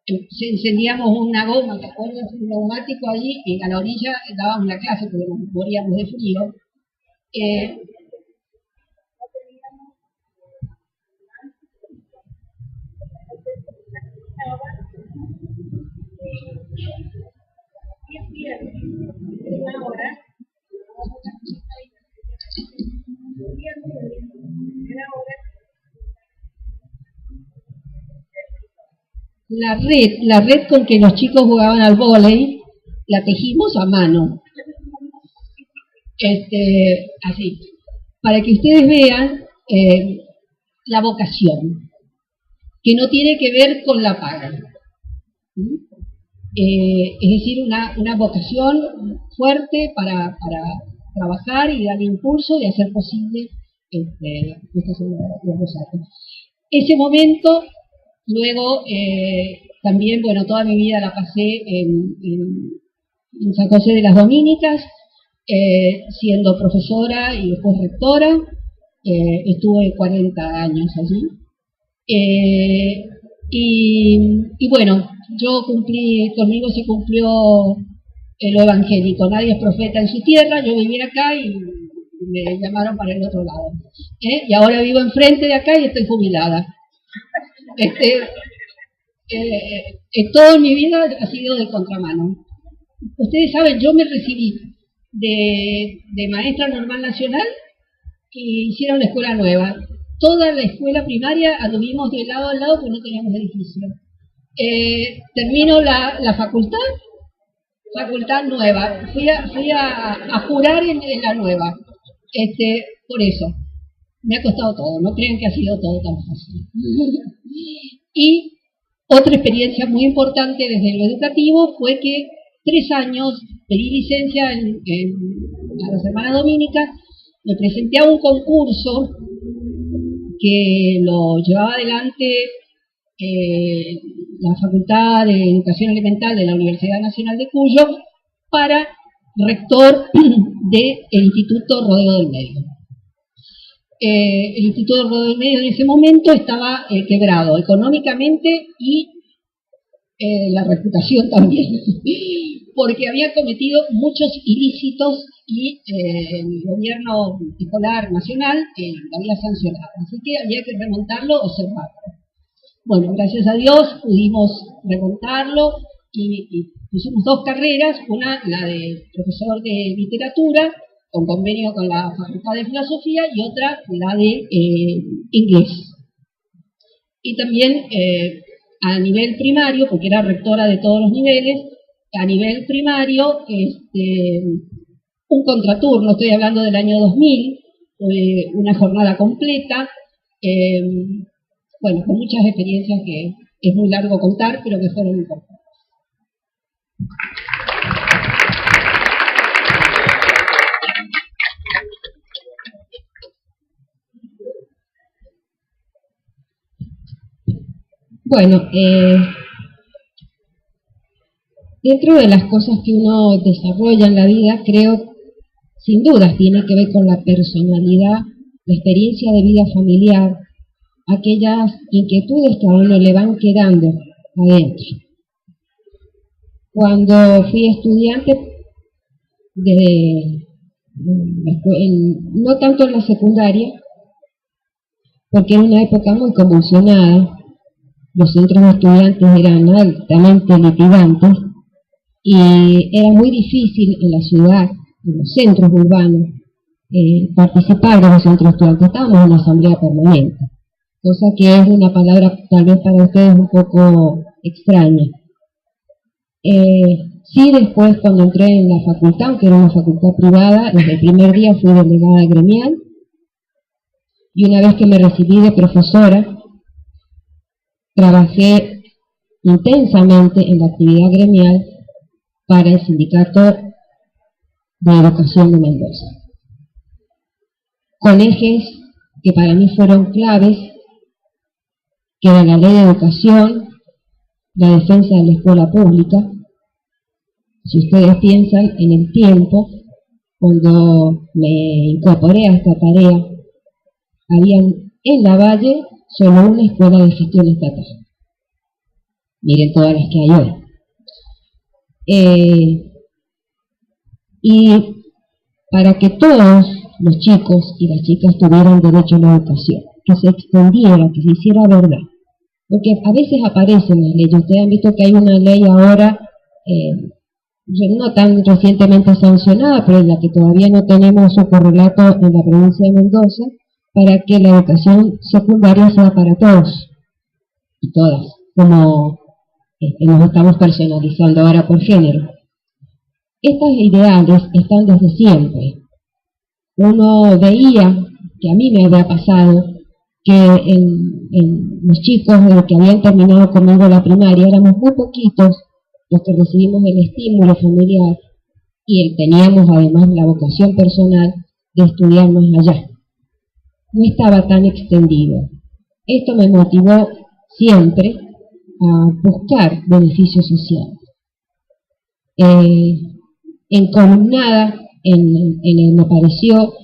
Encendíamos una goma, ¿te acuerdas? Un neumático allí, y a la orilla dábamos la clase porque nos moríamos de frío. La red con que los chicos jugaban al vóley, la tejimos a mano. Así, para que ustedes vean la vocación, que no tiene que ver con la paga. Es decir, una vocación fuerte para trabajar y dar impulso y hacer posible los Rosarios. Ese momento, luego, también, bueno, toda mi vida la pasé en San José de las Dominicas, siendo profesora y después rectora. Estuve 40 años allí. Y bueno, conmigo se cumplió lo evangélico. Nadie es profeta en su tierra. Yo viví acá y me llamaron para el otro lado. Y ahora vivo enfrente de acá y estoy jubilada. Toda mi vida ha sido de contramano. Ustedes saben, yo me recibí de maestra normal nacional y hicieron la escuela nueva. Toda la escuela primaria anduvimos de lado a lado porque no teníamos edificio. Termino la facultad nueva. Fui a jurar en la nueva. Por eso. Me ha costado todo, no crean que ha sido todo tan fácil. Y otra experiencia muy importante desde lo educativo fue que 3 años pedí licencia a las Hermanas Dominicas, me presenté a un concurso que lo llevaba adelante la Facultad de Educación Elemental de la Universidad Nacional de Cuyo para rector del Instituto Rodeo del Medio. El Instituto Rodeo del Medio en ese momento estaba quebrado económicamente y la reputación también, porque había cometido muchos ilícitos y el gobierno escolar nacional lo había sancionado, así que había que remontarlo o cerrarlo. Bueno, gracias a Dios pudimos remontarlo y pusimos 2 carreras, una la de profesor de literatura, con convenio con la Facultad de Filosofía, y otra la de inglés. Y también a nivel primario, porque era rectora de todos los niveles, a nivel primario, un contraturno, estoy hablando del año 2000, una jornada completa, bueno, con muchas experiencias que es muy largo contar, pero que fueron importantes. Bueno, dentro de las cosas que uno desarrolla en la vida, creo, sin dudas, tiene que ver con la personalidad, la experiencia de vida familiar, aquellas inquietudes que a uno le van quedando adentro. Cuando fui estudiante, no tanto en la secundaria, porque era una época muy convulsionada, los centros de estudiantes eran altamente litigantes y era muy difícil en la ciudad, en los centros urbanos, participar de los centros de estudiantes. Estábamos en una asamblea permanente, cosa que es una palabra tal vez para ustedes un poco extraña. Sí, después cuando entré en la facultad, aunque era una facultad privada, desde el primer día fui delegada gremial, y una vez que me recibí de profesora, trabajé intensamente en la actividad gremial para el sindicato de Educación de Mendoza, con ejes que para mí fueron claves, que era la ley de educación, la defensa de la escuela pública. Si ustedes piensan en el tiempo, cuando me incorporé a esta tarea, habían en Lavalle solo una escuela de gestión estatal. Miren todas las que hay hoy. Y para que todos los chicos y las chicas tuvieran derecho a la educación, que se extendiera, que se hiciera verdad. Porque a veces aparecen las leyes. Ustedes han visto que hay una ley ahora, no tan recientemente sancionada, pero en la que todavía no tenemos su correlato en la provincia de Mendoza, para que la educación secundaria sea para todos y todas, como nos estamos personalizando ahora por género. Estas ideales están desde siempre. Uno veía, que a mí me había pasado, que en los chicos que habían terminado conmigo la primaria éramos muy poquitos los que recibimos el estímulo familiar y teníamos además la vocación personal de estudiar más allá. No estaba tan extendido. Esto me motivó siempre a buscar beneficios sociales. Encolumnada me pareció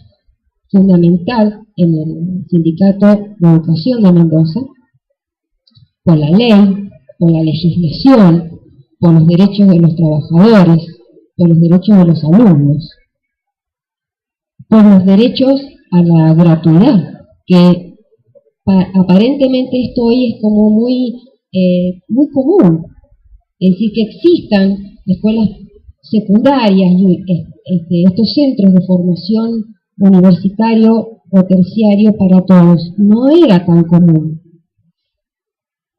fundamental en el Sindicato de Educación de Mendoza, por la ley, por la legislación, por los derechos de los trabajadores, por los derechos de los alumnos, por los derechos a la gratuidad, que aparentemente esto hoy es como muy común, es decir, que existan escuelas secundarias y estos centros de formación universitario o terciario para todos. No era tan común.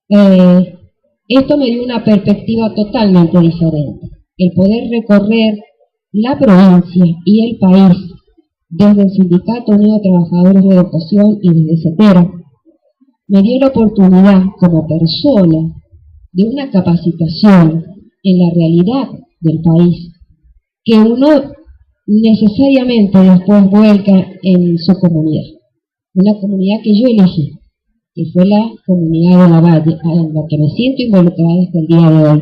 Esto me dio una perspectiva totalmente diferente. El poder recorrer la provincia y el país desde el Sindicato Unido de Trabajadores de Educación y desde CETERA me dio la oportunidad como persona de una capacitación en la realidad del país que uno necesariamente después vuelca en su comunidad, una comunidad que yo elegí, que fue la comunidad de Lavalle, en la que me siento involucrada hasta el día de hoy.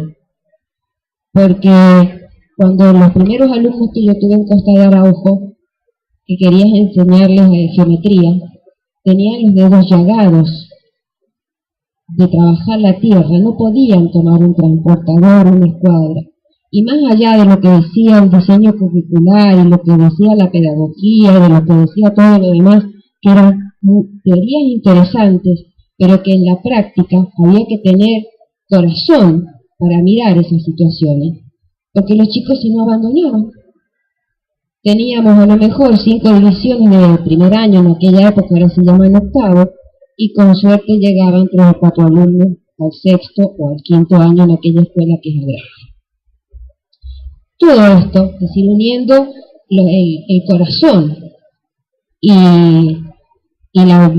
Porque cuando los primeros alumnos que yo tuve en Costa de Araujo, que querían enseñarles geometría, tenían los dedos llagados de trabajar la tierra, no podían tomar un transportador, una escuadra. Y más allá de lo que decía el diseño curricular y lo que decía la pedagogía y de lo que decía todo lo demás, que eran teorías interesantes, pero que en la práctica había que tener corazón para mirar esas situaciones, porque los chicos se nos abandonaban. Teníamos a lo mejor 5 divisiones de primer año en aquella época, ahora se llaman octavo, y con suerte llegaban 3 o 4 alumnos al sexto o al quinto año en aquella escuela que es grande. Todo esto, es decir, uniendo el corazón y la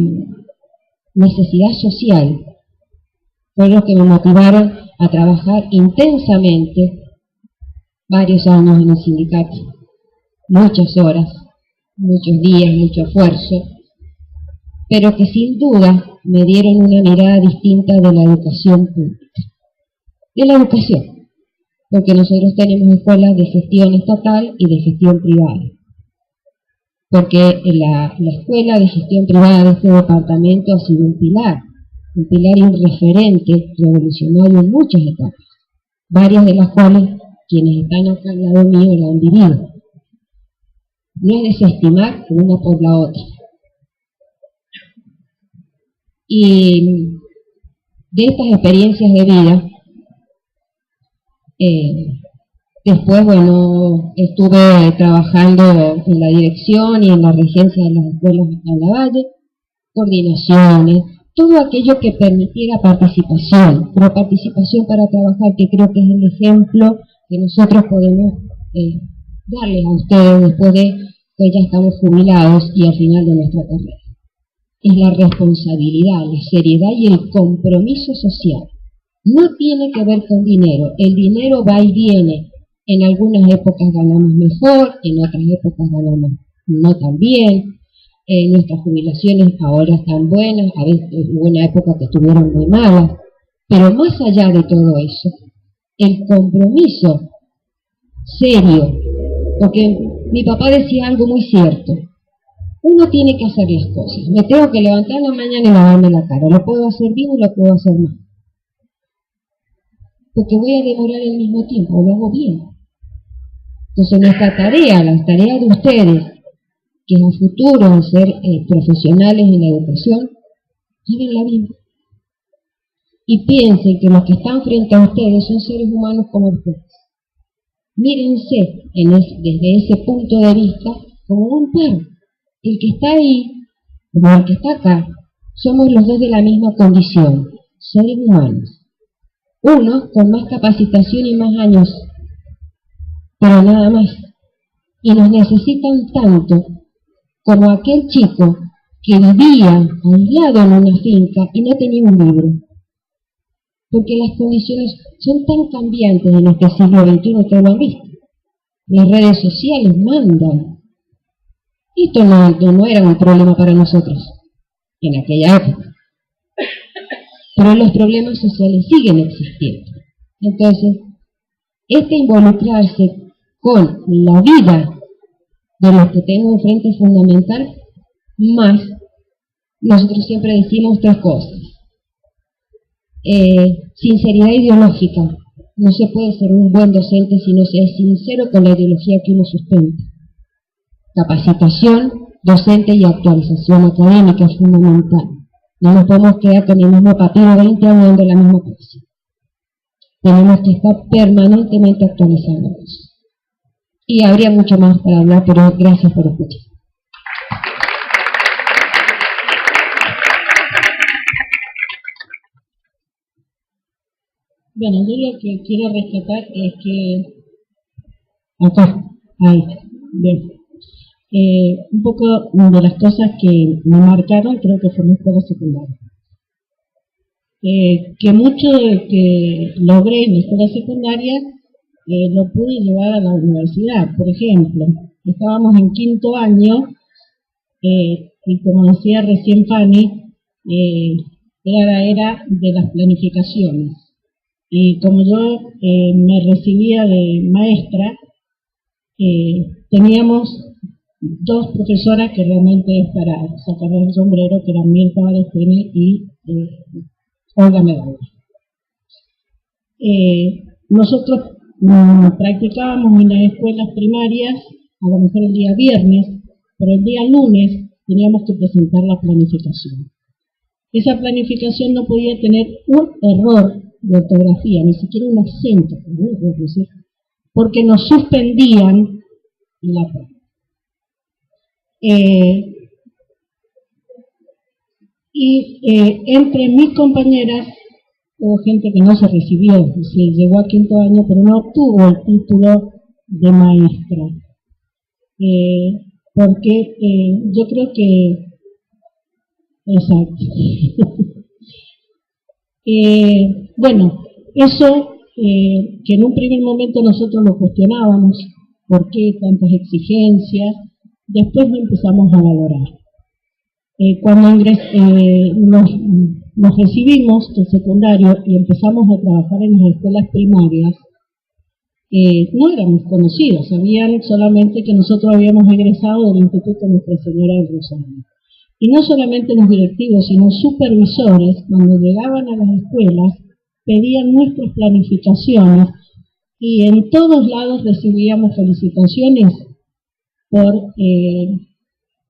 necesidad social, fue lo que me motivaron a trabajar intensamente varios años en el sindicato, muchas horas, muchos días, mucho esfuerzo, pero que sin duda me dieron una mirada distinta de la educación pública, de la educación, porque nosotros tenemos escuelas de gestión estatal y de gestión privada, porque la escuela de gestión privada de este departamento ha sido un pilar y un referente revolucionario en muchas etapas, varias de las cuales quienes están acá al lado mío la han vivido. No es desestimar una por la otra. Y de estas experiencias de vida, después, bueno, estuve trabajando en la dirección y en la regencia de las escuelas en Lavalle, coordinaciones, todo aquello que permitiera participación, pero participación para trabajar, que creo que es el ejemplo que nosotros podemos darles a ustedes después de que ya estamos jubilados y al final de nuestra carrera. Es la responsabilidad, la seriedad y el compromiso social. No tiene que ver con dinero, el dinero va y viene, En algunas épocas ganamos mejor, en otras épocas ganamos no tan bien. Nuestras jubilaciones ahora están buenas, a veces hubo una época que estuvieron muy malas. Pero más allá de todo eso, el compromiso serio, porque mi papá decía algo muy cierto: uno tiene que hacer las cosas, me tengo que levantar en la mañana y lavarme la cara, lo puedo hacer bien o lo puedo hacer mal, porque voy a demorar el mismo tiempo, lo hago bien. Entonces nuestra tarea, la tarea de ustedes, que en el futuro van a ser profesionales en la educación, háganla bien. Y piensen que los que están frente a ustedes son seres humanos como ustedes. Mírense desde ese punto de vista como un perro. El que está ahí, como el que está acá, somos los dos de la misma condición, seres humanos. Unos con más capacitación y más años, pero nada más. Y nos necesitan tanto como aquel chico que vivía aislado en una finca y no tenía un libro. Porque las condiciones son tan cambiantes en este siglo XXI, ustedes lo han visto. Las redes sociales mandan. Esto no era un problema para nosotros en aquella época. Pero los problemas sociales siguen existiendo. Entonces, involucrarse con la vida de los que tengo enfrente es fundamental, más nosotros siempre decimos tres cosas. Sinceridad ideológica. No se puede ser un buen docente si no se es sincero con la ideología que uno sustenta. Capacitación docente y actualización académica es fundamental. No nos podemos quedar con el mismo papiro 20 años dando la misma cosa. Tenemos que estar permanentemente actualizándonos. Y habría mucho más para hablar, pero gracias por escuchar. Bueno, yo lo que quiero rescatar es que acá, ahí, bien. Un poco de las cosas que me marcaron, creo que fue mi escuela secundaria. Que mucho de que logré en la escuela secundaria lo pude llevar a la universidad. Por ejemplo, estábamos en quinto año y como decía recién Fanny, era la era de las planificaciones. Y como yo me recibía de maestra, teníamos dos profesoras que realmente es para sacar el sombrero, que eran Mirta Valestini y Olga Medalla. Nosotros practicábamos en las escuelas primarias, a lo mejor el día viernes, pero el día lunes teníamos que presentar la planificación. Esa planificación no podía tener un error de ortografía, ni siquiera un acento, porque nos suspendían la prueba. Entre mis compañeras hubo gente que no se recibió, se llegó a quinto año, pero no obtuvo el título de maestra. Porque yo creo que... Exacto. Bueno, eso que en un primer momento nosotros lo cuestionábamos, ¿por qué tantas exigencias? Después lo empezamos a valorar. Cuando nos recibimos del secundario y empezamos a trabajar en las escuelas primarias, no éramos conocidos, sabían solamente que nosotros habíamos egresado del Instituto Nuestra Señora del Rosario. Y no solamente los directivos, sino supervisores, cuando llegaban a las escuelas, pedían nuestras planificaciones y en todos lados recibíamos felicitaciones por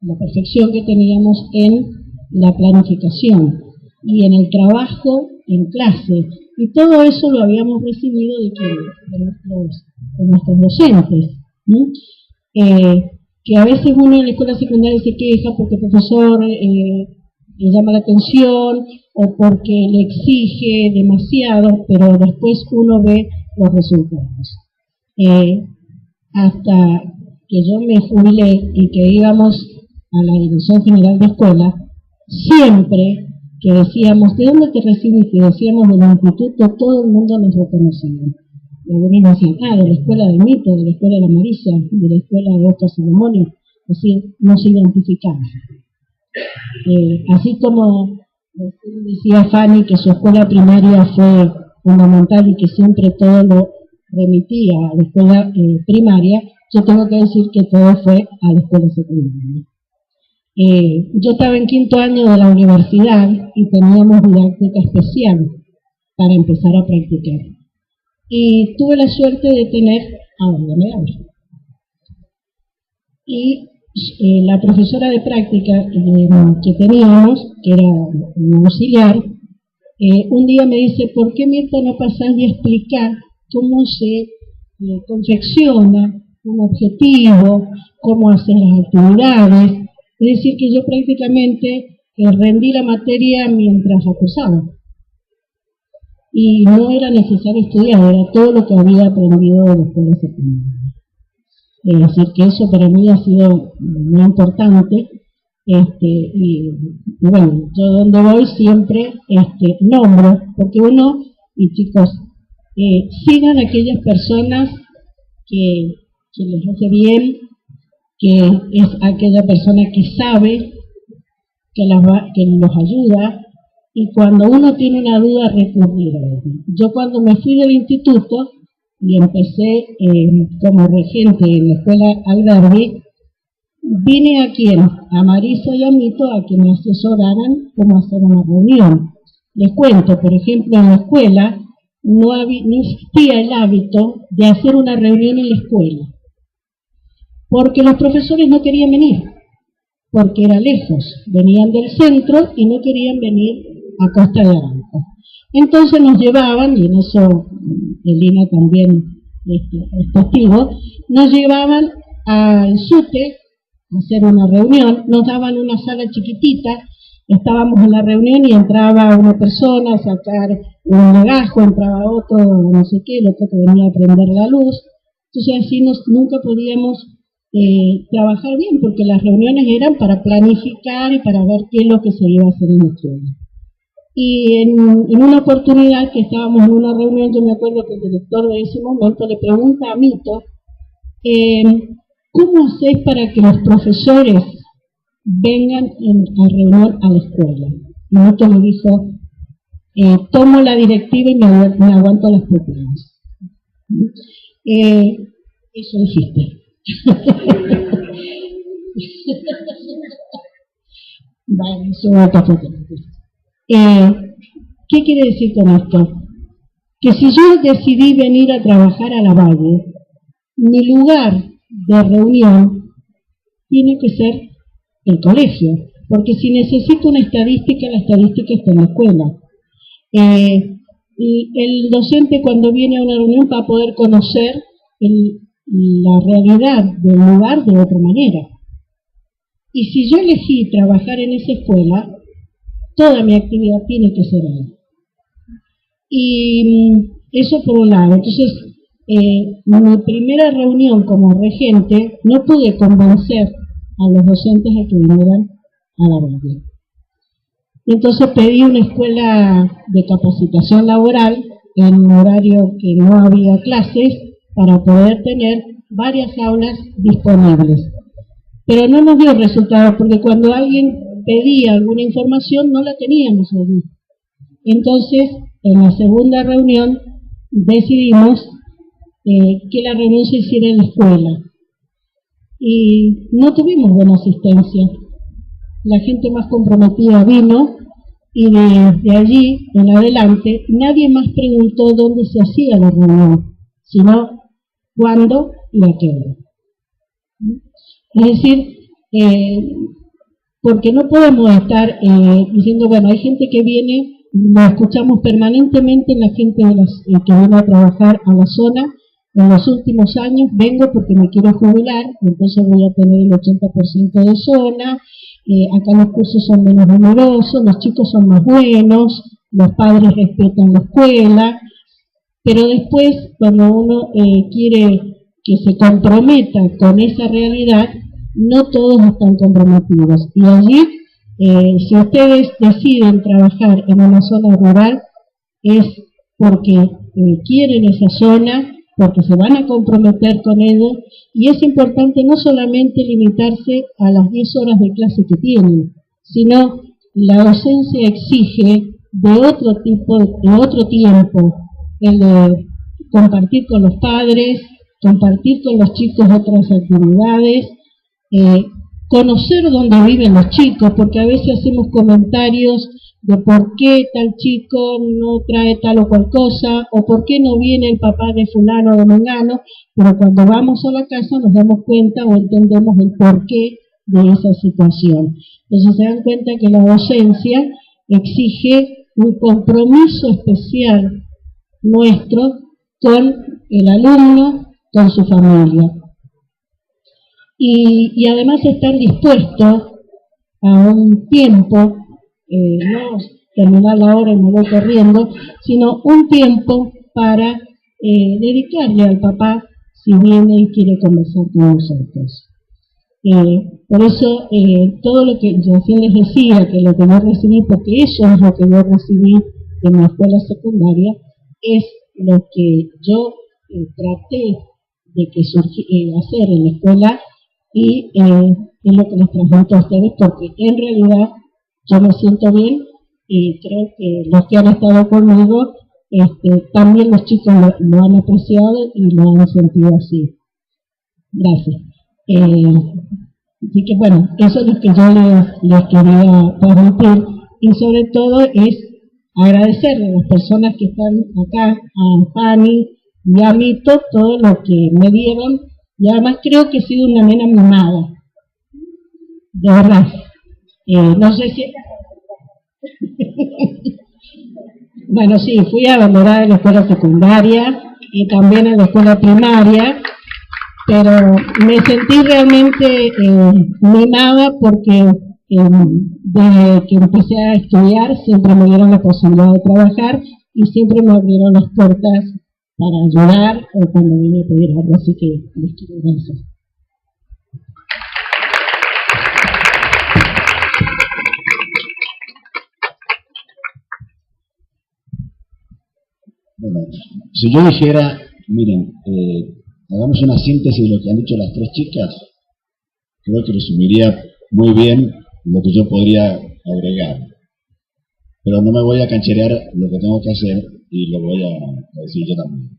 la perfección que teníamos en la planificación y en el trabajo en clase. Y todo eso lo habíamos recibido de nuestros docentes, ¿no? Que a veces uno en la escuela secundaria se queja porque el profesor le llama la atención o porque le exige demasiado, pero después uno ve los resultados. Hasta que yo me jubilé y que íbamos a la Dirección General de Escuela, siempre que decíamos, ¿de dónde te recibiste? Y decíamos del instituto, todo el mundo nos reconocía. venimos de la escuela del Mito, de la escuela de la Marisa, de la escuela de Oscar Salomonio, es decir, nos identificamos. Así como decía Fanny que su escuela primaria fue fundamental y que siempre todo lo remitía a la escuela primaria, yo tengo que decir que todo fue a la escuela secundaria. Yo estaba en 5º año de la universidad y teníamos didáctica especial para empezar a practicar. Y tuve la suerte de tener, y la profesora de práctica que teníamos, que era un auxiliar, un día me dice, ¿por qué Mirta no pasás de explicar cómo se confecciona un objetivo, cómo hacer las actividades? Es decir, que yo prácticamente rendí la materia mientras la cursaba. Y no era necesario estudiar, era todo lo que había aprendido de la escuela secundaria. Es decir, que eso para mí ha sido muy importante. Y bueno, yo donde voy siempre nombro, porque uno, y chicos, sigan a aquellas personas que les hace bien, que es aquella persona que sabe, que los ayuda, y cuando uno tiene una duda, recurrir a ellos. Yo cuando me fui del instituto y empecé como regente en la escuela albergue, vine a Marisa y a Mito a que me asesoraran cómo hacer una reunión. Les cuento, por ejemplo, en la escuela no existía el hábito de hacer una reunión en la escuela, porque los profesores no querían venir, porque era lejos, venían del centro y no querían venir a Costa de Aranco. Entonces nos llevaban, y en eso Elina también es testigo, nos llevaban al SUTE a hacer una reunión, nos daban una sala chiquitita, estábamos en la reunión y entraba una persona a sacar un legajo, entraba otro, no sé qué, el otro que venía a prender la luz. Entonces así nunca podíamos trabajar bien, porque las reuniones eran para planificar y para ver qué es lo que se iba a hacer en la escuela. Y en una oportunidad que estábamos en una reunión, yo me acuerdo que el director de ese momento le pregunta a Mito, ¿cómo hacés para que los profesores vengan a reunión a la escuela? Y Mito me dijo, tomo la directiva y me aguanto las pupilas. Eso dijiste. Vale, eso otra foto. ¿Qué quiere decir con esto? Que si yo decidí venir a trabajar a la Valle, mi lugar de reunión tiene que ser el colegio, porque si necesito una estadística, la estadística está en la escuela. Y el docente cuando viene a una reunión va a poder conocer la realidad del lugar de otra manera. Y si yo elegí trabajar en esa escuela, toda mi actividad tiene que ser ahí. Y eso por un lado. Entonces, mi primera reunión como regente, no pude convencer a los docentes a que vinieran a la Valle. Entonces pedí una escuela de capacitación laboral en un horario que no había clases para poder tener varias aulas disponibles. Pero no nos dio resultados porque cuando alguien pedía alguna información no la teníamos allí. Entonces, en la segunda reunión decidimos que la reunión se hiciera en la escuela. Y no tuvimos buena asistencia. La gente más comprometida vino y desde allí en adelante nadie más preguntó dónde se hacía la reunión, sino cuándo y a qué hora. Es decir, porque no podemos estar diciendo, bueno, hay gente que viene, lo escuchamos permanentemente en la gente de que viene a trabajar a la zona. En los últimos años vengo porque me quiero jubilar, entonces voy a tener el 80% de zona, acá los cursos son menos numerosos, los chicos son más buenos, los padres respetan la escuela, pero después cuando uno quiere que se comprometa con esa realidad, no todos están comprometidos. Y allí, si ustedes deciden trabajar en una zona rural, es porque quieren esa zona, porque se van a comprometer con ello, y es importante no solamente limitarse a las 10 horas de clase que tienen, sino la docencia exige de otro tipo, de otro tiempo, el de compartir con los padres, compartir con los chicos otras actividades, conocer dónde viven los chicos, porque a veces hacemos comentarios de por qué tal chico no trae tal o cual cosa, o por qué no viene el papá de fulano o de mengano, pero cuando vamos a la casa nos damos cuenta o entendemos el porqué de esa situación. Entonces se dan cuenta que la docencia exige un compromiso especial nuestro con el alumno, con su familia. Y además estar dispuestos a un tiempo, no terminar la hora y me voy corriendo, sino un tiempo para dedicarle al papá si viene y quiere conversar con nosotros. Por eso, todo lo que yo recién les decía, que lo que yo recibí, porque eso es lo que yo recibí en mi escuela secundaria, es lo que yo traté de que hacer en la escuela, y es lo que les transmito a ustedes, porque en realidad yo me siento bien y creo que los que han estado conmigo, también los chicos lo han apreciado y lo han sentido así. Gracias. Así que bueno, eso es lo que yo les quería transmitir, y sobre todo es agradecerle a las personas que están acá, a Fanny y a Mito, todo lo que me dieron, y además creo que he sido una nena mimada, de verdad. No sé si... Bueno, sí, fui abandonada en la escuela secundaria y también en la escuela primaria, pero me sentí realmente mimada porque desde que empecé a estudiar siempre me dieron la posibilidad de trabajar y siempre me abrieron las puertas para ayudar o cuando vine a pedir algo, así que les quiero agradecer. Bueno, si yo dijera, miren, hagamos una síntesis de lo que han dicho las tres chicas, creo que resumiría muy bien lo que yo podría agregar. Pero no me voy a cancherear lo que tengo que hacer y lo voy a decir yo también.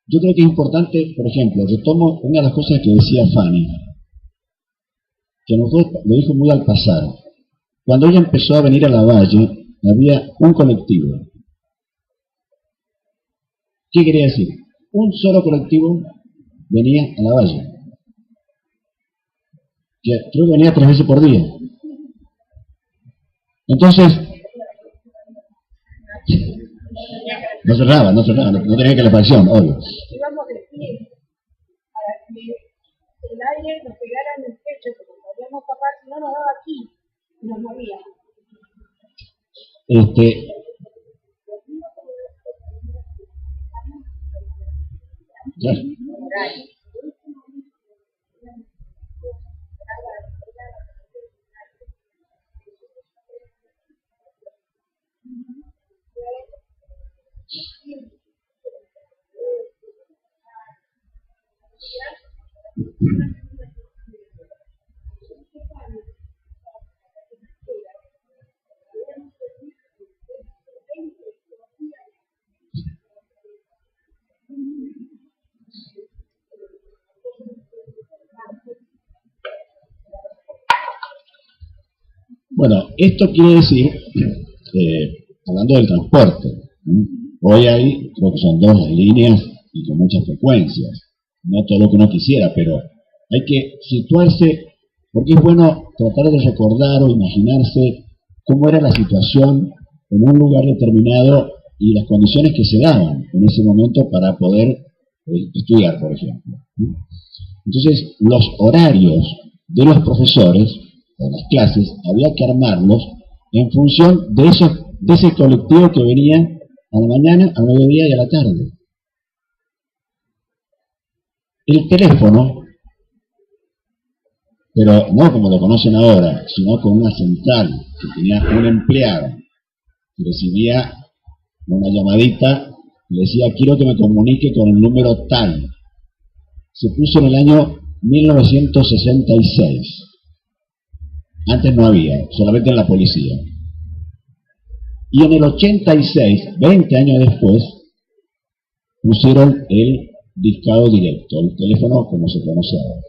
Yo creo que es importante, por ejemplo, retomo una de las cosas que decía Fanny, que nosotros lo dijo muy al pasar. Cuando ella empezó a venir a la Valle, había un colectivo. ¿Qué quería decir? Un solo colectivo venía a la Valle. Creo que venía 3 veces por día. Entonces, no cerraba, no tenía calefacción, obvio. Íbamos de pie para que el aire nos pegara en el pecho, porque podíamos papar, si no nos daba aquí, nos movía. Claro. Bueno, esto quiere decir, hablando del transporte, hoy hay, creo que son 2 líneas y con muchas frecuencias, no todo lo que uno quisiera, pero hay que situarse, porque es bueno tratar de recordar o imaginarse cómo era la situación en un lugar determinado y las condiciones que se daban en ese momento para poder estudiar, por ejemplo. Entonces, los horarios de los profesores o las clases había que armarlos en función de ese colectivo que venía a la mañana, al mediodía y a la tarde. El teléfono, pero no como lo conocen ahora, sino con una central que tenía un empleado recibía una llamadita, le decía, quiero que me comunique con el número tal. Se puso en el año 1966. Antes no había, solamente en la policía. Y en el 86, 20 años después, pusieron el discado directo, el teléfono como se conoce ahora.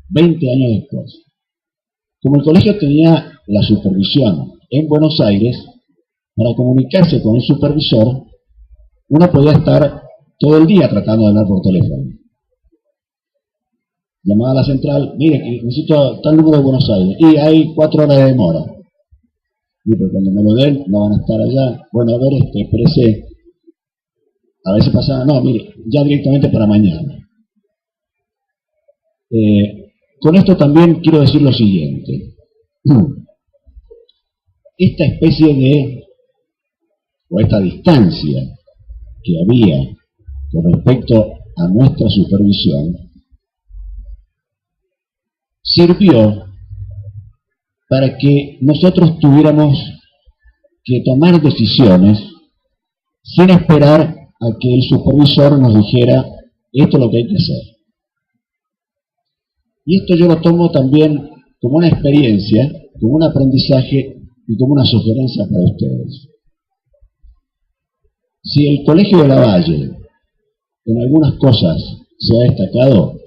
20 años después. Como el colegio tenía la supervisión en Buenos Aires, para comunicarse con el supervisor, uno podía estar todo el día tratando de hablar por teléfono. Llamaba a la central, mire, necesito tal número de Buenos Aires, y hay 4 horas de demora. Y pues cuando me lo den, no van a estar allá. Bueno, a ver, espérese. A veces pasaba, no, mire, ya directamente para mañana. Con esto también quiero decir lo siguiente. Esta especie de, o esta distancia que había con respecto a nuestra supervisión, sirvió para que nosotros tuviéramos que tomar decisiones sin esperar a que el supervisor nos dijera esto es lo que hay que hacer. Y esto yo lo tomo también como una experiencia, como un aprendizaje y como una sugerencia para ustedes. Si el Colegio de Lavalle en algunas cosas se ha destacado,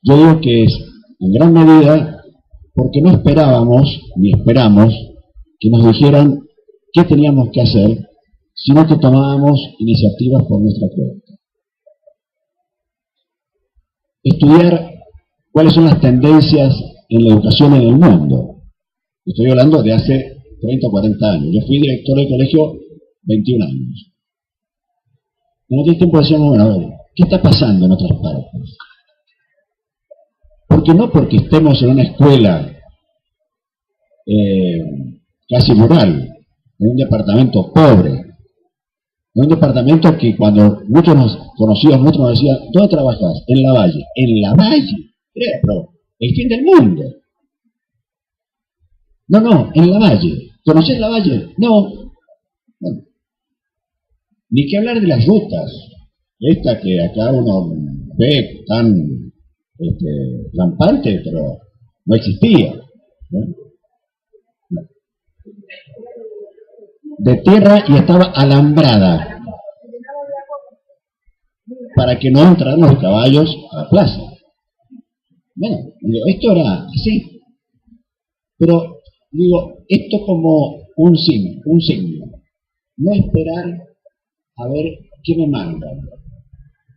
yo digo que es en gran medida porque no esperábamos ni esperamos que nos dijeran qué teníamos que hacer, sino que tomábamos iniciativas por nuestra cuenta. Estudiar cuáles son las tendencias en la educación en el mundo. Estoy hablando de hace 30 o 40 años. Yo fui director del colegio 21 años. En aquel tiempo decíamos, bueno, a ver, ¿qué está pasando en otras partes? Porque no porque estemos en una escuela casi rural, en un departamento pobre, en un departamento que cuando muchos nos conocidos, muchos nos decían, ¿dónde trabajas? En Lavalle. En Lavalle. Pero el fin del mundo. No, en Lavalle. ¿Conocés Lavalle? No. Bueno, ni que hablar de las rutas. Esta que acá uno ve tan rampante, pero no existía. ¿No? De tierra y estaba alambrada para que no entraran los caballos a la plaza. Bueno, digo, esto era así. Pero, digo, esto como un signo. No esperar a ver qué me mandan,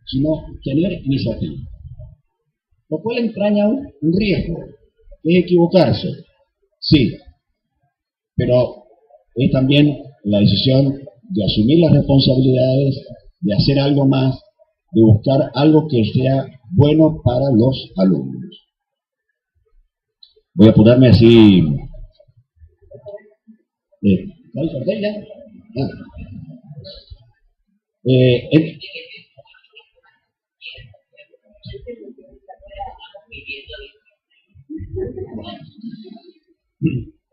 sino tener iniciativa. Lo cual entraña un riesgo, que es equivocarse. Sí, pero es también la decisión de asumir las responsabilidades, de hacer algo más, de buscar algo que sea bueno para los alumnos. Voy a apurarme así. ¿Hay cartel ya?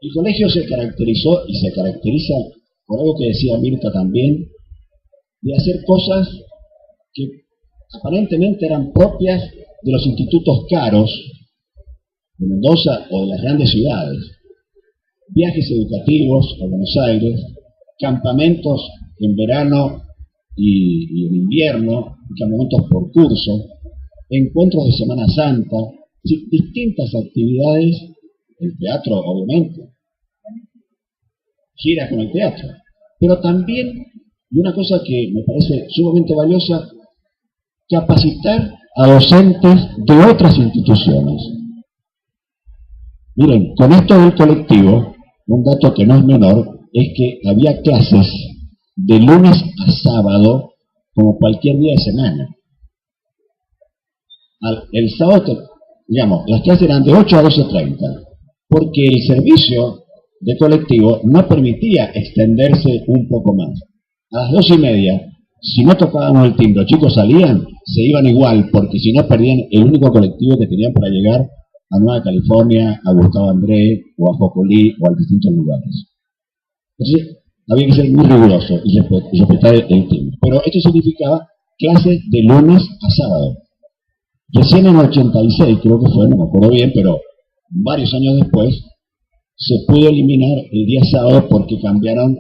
El colegio se caracterizó y se caracteriza por algo que decía Mirta también, de hacer cosas que aparentemente eran propias de los institutos caros de Mendoza o de las grandes ciudades. Viajes educativos a Buenos Aires, campamentos en verano y en invierno, campamentos por curso, encuentros de Semana Santa, distintas actividades, el teatro obviamente, giras con el teatro, pero también, y una cosa que me parece sumamente valiosa, capacitar a docentes de otras instituciones. Miren, con esto del colectivo, un dato que no es menor, es que había clases de lunes a sábado como cualquier día de semana. El sábado, digamos, las clases eran de 8 a 12:30, porque el servicio de colectivo no permitía extenderse un poco más. A las 2:30, si no tocábamos el timbre, los chicos salían, se iban igual, porque si no perdían el único colectivo que tenían para llegar a Nueva California, a Gustavo André, o a Jocolí, o a distintos lugares. Entonces, había que ser muy riguroso y respetar el tiempo. Pero esto significaba clases de lunes a sábado. Recién en el 86, creo que fue, no me acuerdo bien, pero varios años después, se pudo eliminar el día sábado porque cambiaron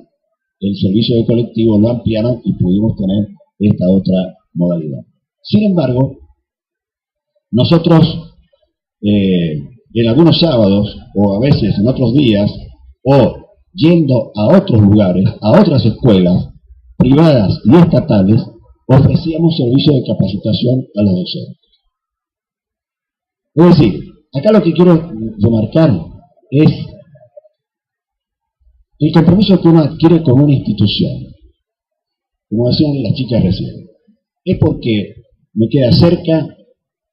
el servicio de colectivo, lo ampliaron y pudimos tener esta otra modalidad. Sin embargo, nosotros en algunos sábados, o a veces en otros días, o yendo a otros lugares, a otras escuelas privadas y estatales, ofrecíamos servicio de capacitación a los docentes. Es decir, acá lo que quiero remarcar es el compromiso que uno adquiere con una institución. Como decían las chicas recién, es porque me queda cerca,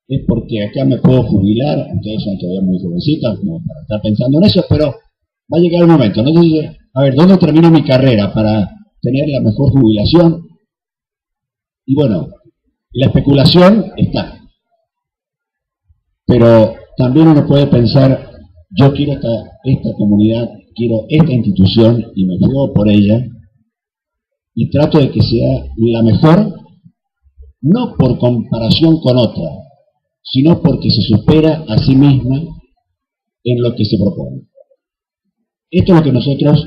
es porque acá me puedo jubilar, ustedes son todavía muy jovencitas como para estar pensando en eso, pero va a llegar el momento, ¿no? Entonces, a ver, ¿dónde termino mi carrera para tener la mejor jubilación? Y bueno, la especulación está. Pero también uno puede pensar, yo quiero esta comunidad, quiero esta institución y me juego por ella y trato de que sea la mejor, no por comparación con otra, sino porque se supera a sí misma en lo que se propone. Esto es lo que nosotros,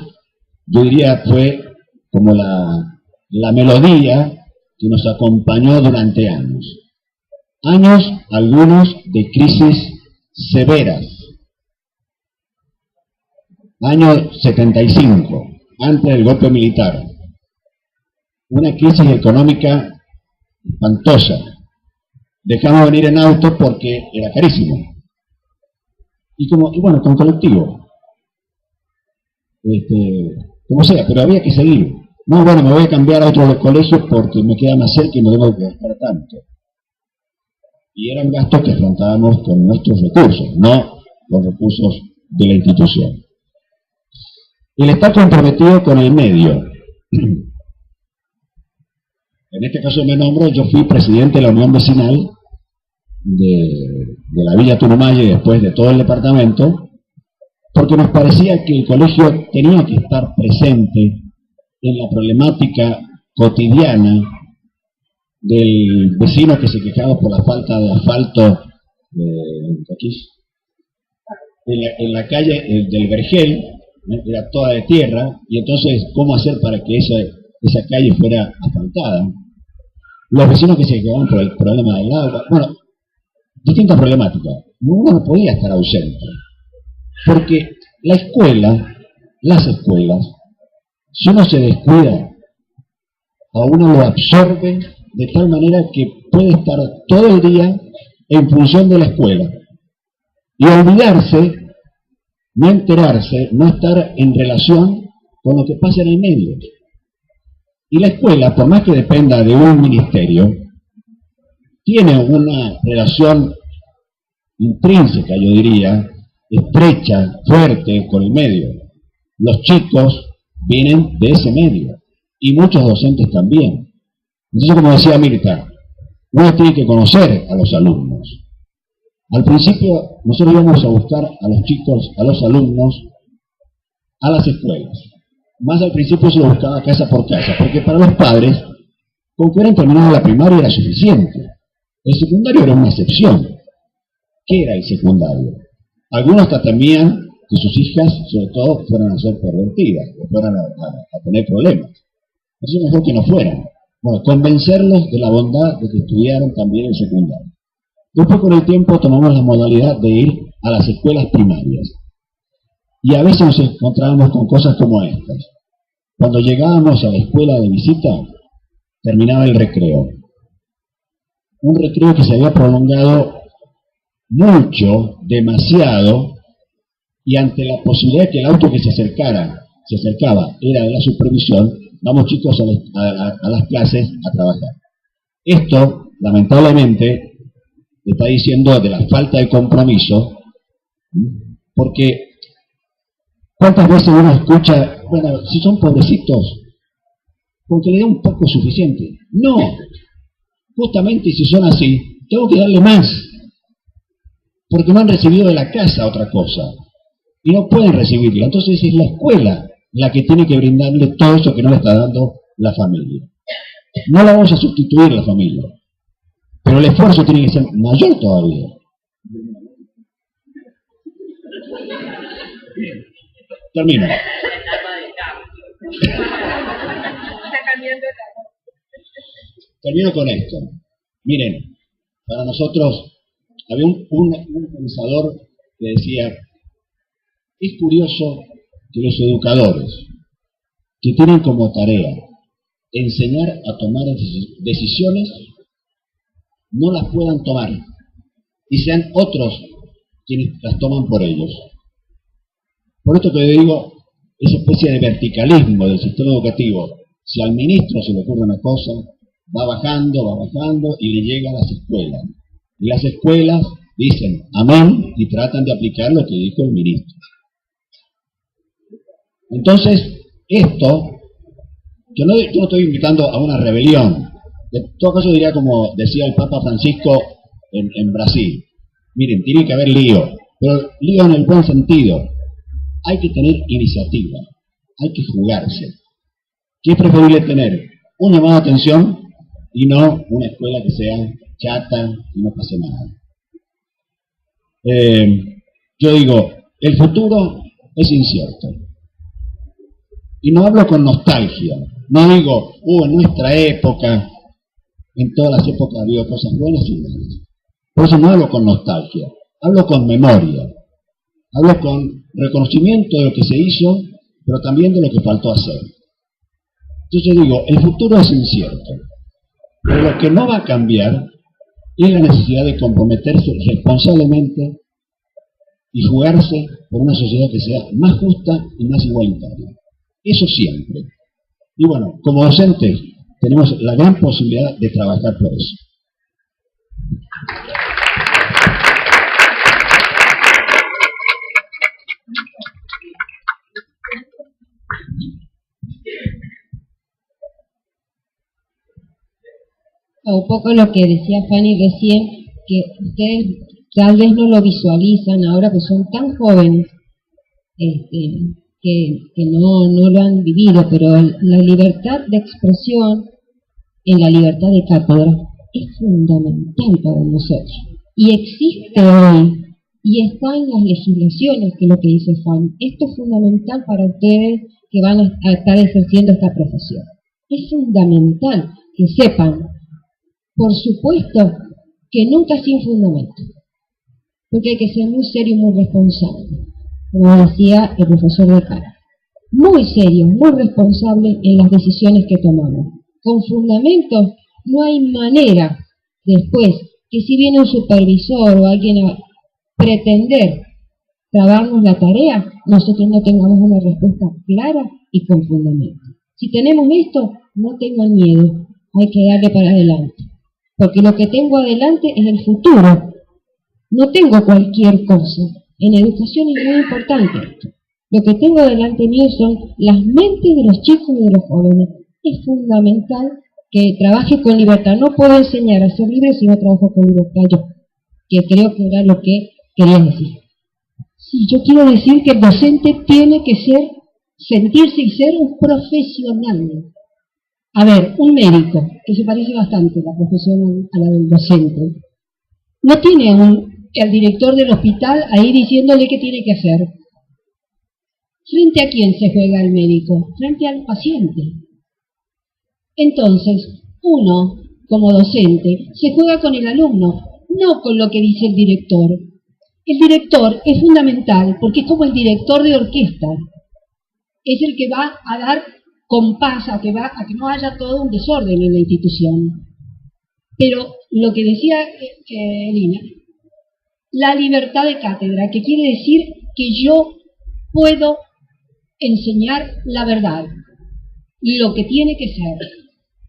yo diría, fue como la melodía que nos acompañó durante años. Años, algunos, de crisis severas. Año 75, antes del golpe militar. Una crisis económica espantosa. Dejamos venir en auto porque era carísimo. Y bueno, con colectivo. Como sea, pero había que seguir. No, bueno, me voy a cambiar a otro colegio porque me queda más cerca y no tengo que gastar tanto. Y eran gastos que afrontábamos con nuestros recursos, no con recursos de la institución. El estar comprometido con el medio. En este caso me nombro, yo fui presidente de la Unión Vecinal de la Villa Turumayo y después de todo el departamento, porque nos parecía que el colegio tenía que estar presente en la problemática cotidiana del vecino que se quejaba por la falta de asfalto aquí, en la calle del Vergel, era toda de tierra, y entonces, ¿cómo hacer para que esa calle fuera asfaltada? Los vecinos que se quejaban por el problema del agua, bueno, distintas problemáticas. Uno no podía estar ausente, porque la escuela, las escuelas, si uno se descuida, a uno lo absorbe de tal manera que puede estar todo el día en función de la escuela y olvidarse, no enterarse, no estar en relación con lo que pasa en el medio. Y la escuela, por más que dependa de un ministerio, tiene una relación intrínseca, yo diría, estrecha, fuerte con el medio. Los chicos vienen de ese medio y muchos docentes también. Entonces, como decía Mirta, uno tiene que conocer a los alumnos. Al principio, nosotros íbamos a buscar a los chicos, a los alumnos, a las escuelas. Más al principio se lo buscaba casa por casa, porque para los padres, con que hubieran terminado la primaria era suficiente. El secundario era una excepción. ¿Qué era el secundario? Algunos hasta temían que sus hijas, sobre todo, fueran a ser pervertidas, o fueran a tener problemas. Entonces mejor que no fueran. Bueno, convencerlos de la bondad de que estudiaran también el secundario. Después, con el tiempo, tomamos la modalidad de ir a las escuelas primarias. Y a veces nos encontrábamos con cosas como estas. Cuando llegábamos a la escuela de visita, terminaba el recreo. Un recreo que se había prolongado mucho, demasiado, y ante la posibilidad de que el auto que se acercaba, era de la supervisión, vamos chicos a las clases a trabajar. Esto, lamentablemente, está diciendo de la falta de compromiso, porque ¿cuántas veces uno escucha, bueno, si son pobrecitos, con que le dé un poco suficiente? No, justamente si son así, tengo que darle más, porque no han recibido de la casa otra cosa, y no pueden recibirla. Entonces es la escuela la que tiene que brindarle todo eso que no le está dando la familia. No la vamos a sustituir la familia, pero el esfuerzo tiene que ser mayor todavía. Termino. Termino con esto. Miren, para nosotros había un pensador que decía, es curioso que los educadores, que tienen como tarea enseñar a tomar decisiones, no las puedan tomar y sean otros quienes las toman por ellos. Por esto que digo, esa especie de verticalismo del sistema educativo, si al ministro se le ocurre una cosa, va bajando y le llega a las escuelas. Y las escuelas dicen amén y tratan de aplicar lo que dijo el ministro. Entonces, esto, yo no estoy invitando a una rebelión. En todo caso diría como decía el Papa Francisco en Brasil. Miren, tiene que haber lío, pero lío en el buen sentido. Hay que tener iniciativa, hay que jugarse. ¿Qué es preferible tener? Un llamado de atención y no una escuela que sea chata y no pase nada. Yo digo, el futuro es incierto. Y no hablo con nostalgia. No digo, en nuestra época, en todas las épocas ha habido cosas buenas y malas. Por eso no hablo con nostalgia, hablo con memoria. Hablo con reconocimiento de lo que se hizo, pero también de lo que faltó hacer. Entonces yo digo, el futuro es incierto. Pero lo que no va a cambiar es la necesidad de comprometerse responsablemente y jugarse por una sociedad que sea más justa y más igualitaria. Eso siempre. Y bueno, como docentes tenemos la gran posibilidad de trabajar por eso. Un poco lo que decía Fanny recién, que ustedes tal vez no lo visualizan ahora, que son tan jóvenes, que no lo han vivido, pero la libertad de expresión en la libertad de cátedra es fundamental para nosotros. Y existe hoy, y está en las legislaciones, que es lo que dice Fanny. Esto es fundamental para ustedes que van a estar ejerciendo esta profesión. Es fundamental que sepan, por supuesto, que nunca sin fundamento, porque hay que ser muy serio y muy responsable, como decía el profesor de Cara. Muy serio, muy responsable en las decisiones que tomamos. Con fundamentos no hay manera después que si viene un supervisor o alguien a pretender trabarnos la tarea, nosotros no tengamos una respuesta clara y con fundamento. Si tenemos esto, no tengan miedo, hay que darle para adelante. Porque lo que tengo adelante es el futuro. No tengo cualquier cosa. En educación es muy importante esto. Lo que tengo delante mío son las mentes de los chicos y de los jóvenes. Es fundamental que trabaje con libertad. No puedo enseñar a ser libre si no trabajo con libertad yo. Que creo que era lo que quería decir. Sí, yo quiero decir que el docente tiene que sentirse y ser un profesional. A ver, un médico, que se parece bastante la profesión a la del docente, no tiene al director del hospital ahí diciéndole qué tiene que hacer. ¿Frente a quién se juega el médico? Frente al paciente. Entonces, uno, como docente, se juega con el alumno, no con lo que dice el director. El director es fundamental porque es como el director de orquesta. Es el que va a dar compás a que no haya todo un desorden en la institución. Pero lo que decía Elina, la libertad de cátedra, que quiere decir que yo puedo enseñar la verdad, lo que tiene que ser,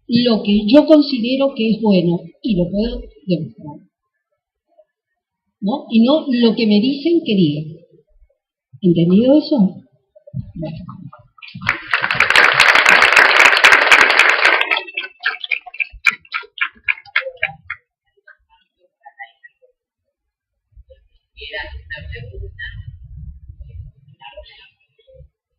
lo que yo considero que es bueno, y lo puedo demostrar, ¿no? Y no lo que me dicen que diga. ¿Entendido eso? Bueno. Era una pregunta.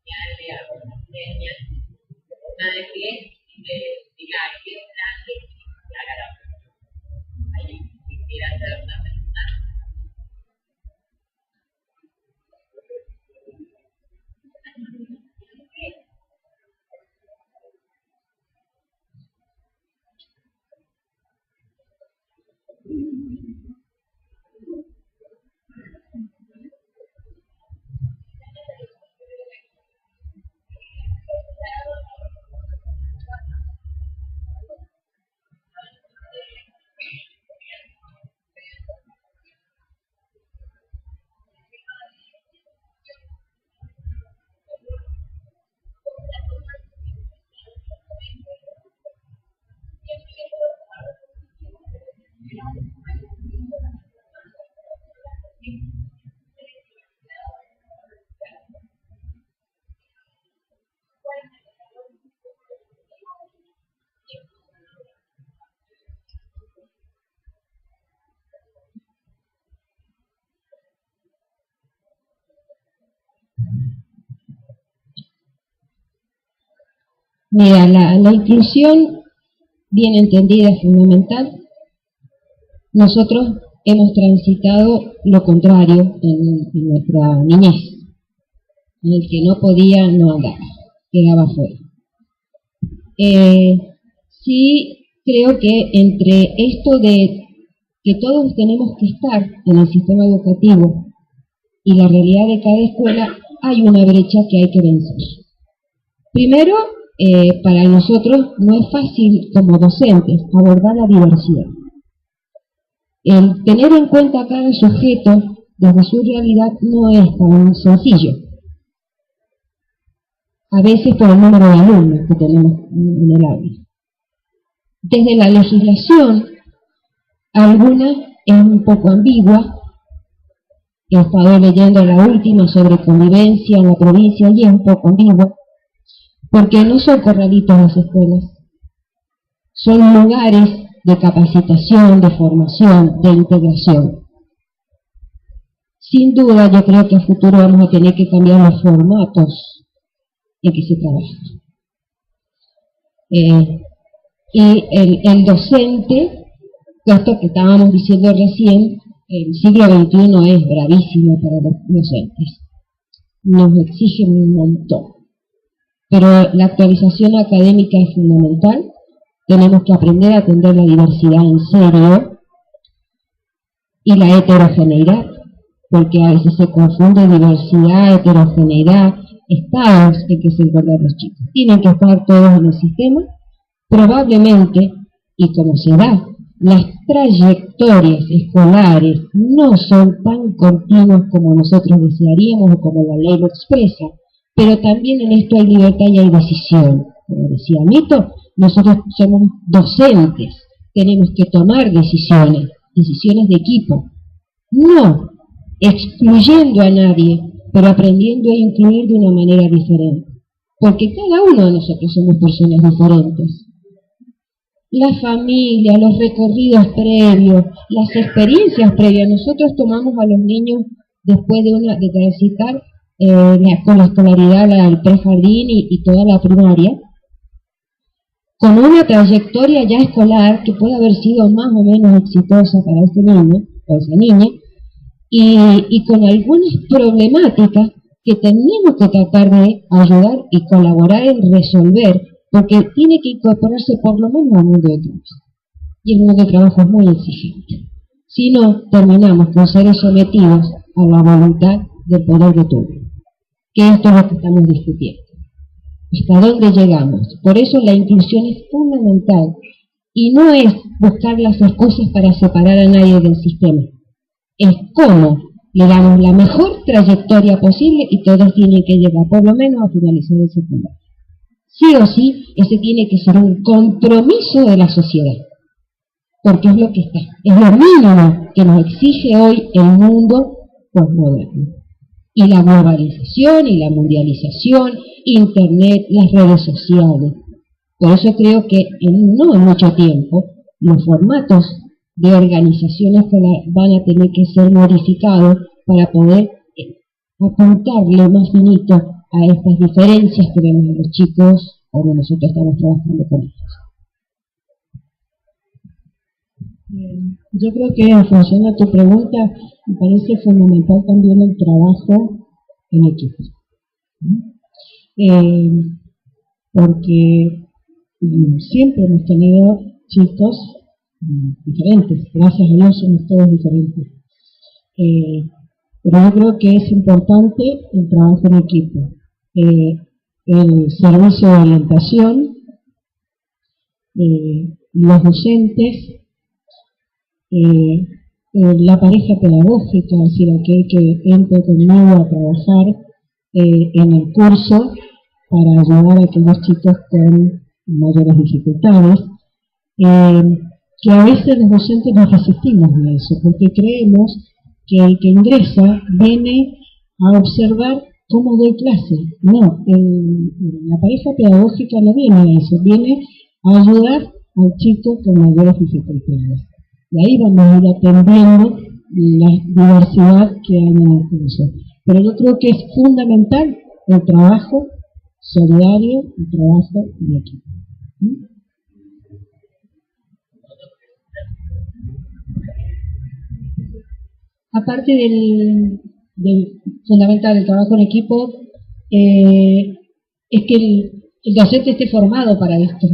Ya le hago. señas, se ponga de pie y me diga qué traje y haga la pregunta. Ahí quisiera hacer una pregunta. Mira, la inclusión bien entendida es fundamental. Nosotros hemos transitado lo contrario en nuestra niñez, en el que no podía, no andaba, quedaba fuera. Sí creo que entre esto de que todos tenemos que estar en el sistema educativo y la realidad de cada escuela, hay una brecha que hay que vencer. Primero, para nosotros no es fácil como docentes abordar la diversidad. El tener en cuenta a cada sujeto desde su realidad no es tan sencillo. A veces por el número de alumnos que tenemos en el aula. Desde la legislación, alguna es un poco ambigua. He estado leyendo la última sobre convivencia en la provincia y es un poco ambigua, porque no son corralitos las escuelas, son lugares de capacitación, de formación, de integración. Sin duda, yo creo que a futuro vamos a tener que cambiar los formatos en que se trabaja. Y el docente, esto que estábamos diciendo recién, el siglo XXI es bravísimo para los docentes. Nos exigen un montón. Pero la actualización académica es fundamental. Tenemos que aprender a atender la diversidad en serio y la heterogeneidad, porque a veces se confunde diversidad, heterogeneidad, estados en que se encuentran los chicos. Tienen que estar todos en el sistema, probablemente, y como se da, las trayectorias escolares no son tan continuas como nosotros desearíamos o como la ley lo expresa, pero también en esto hay libertad y hay decisión. Como decía Mito, nosotros somos docentes, tenemos que tomar decisiones de equipo, no excluyendo a nadie, pero aprendiendo a incluir de una manera diferente, porque cada uno de nosotros somos personas diferentes. La familia, los recorridos previos, las experiencias previas, nosotros tomamos a los niños después de transitar con la escolaridad, el prejardín y toda la primaria, con una trayectoria ya escolar que puede haber sido más o menos exitosa para ese niño o esa niña, y con algunas problemáticas que tenemos que tratar de ayudar y colaborar en resolver, porque tiene que incorporarse por lo menos al mundo de trabajo. Y el mundo de trabajo es muy exigente. Si no, terminamos con seres sometidos a la voluntad del poder de turno, que esto es lo que estamos discutiendo. ¿Hasta dónde llegamos? Por eso la inclusión es fundamental y no es buscar las excusas para separar a nadie del sistema. Es cómo le damos la mejor trayectoria posible y todos tienen que llegar por lo menos a finalizar el secundario. Sí o sí, ese tiene que ser un compromiso de la sociedad, porque es lo que está, es lo mínimo que nos exige hoy el mundo posmoderno. Y la globalización y la mundialización, internet, las redes sociales. Por eso creo que no en mucho tiempo los formatos de organización escolar van a tener que ser modificados para poder apuntarle más finito a estas diferencias que vemos en los chicos cuando nosotros estamos trabajando con ellos. Yo creo que en función a tu pregunta, me parece fundamental también el trabajo en equipo. Porque siempre hemos tenido chicos diferentes, gracias a Dios somos todos diferentes. Pero yo creo que es importante el trabajo en equipo. El servicio de orientación, los docentes, la pareja pedagógica, es decir, aquel que entre conmigo a trabajar en el curso para ayudar a aquellos chicos con mayores dificultades, que a veces los docentes nos resistimos a eso, porque creemos que el que ingresa viene a observar cómo doy clase. No, la pareja pedagógica no viene a eso, viene a ayudar al chico con mayores dificultades. Y ahí vamos a ir atendiendo la diversidad que hay en el curso. Pero yo creo que es fundamental el trabajo solidario, el trabajo en equipo. Aparte del fundamental del trabajo en equipo, es que el docente esté formado para esto,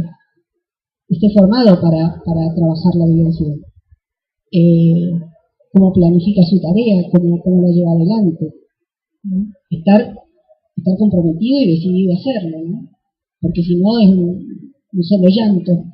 esté formado para trabajar la diversidad. Cómo planifica su tarea, cómo la lleva adelante, ¿no? Estar comprometido y decidido a hacerlo, ¿no? Porque si no es un solo llanto.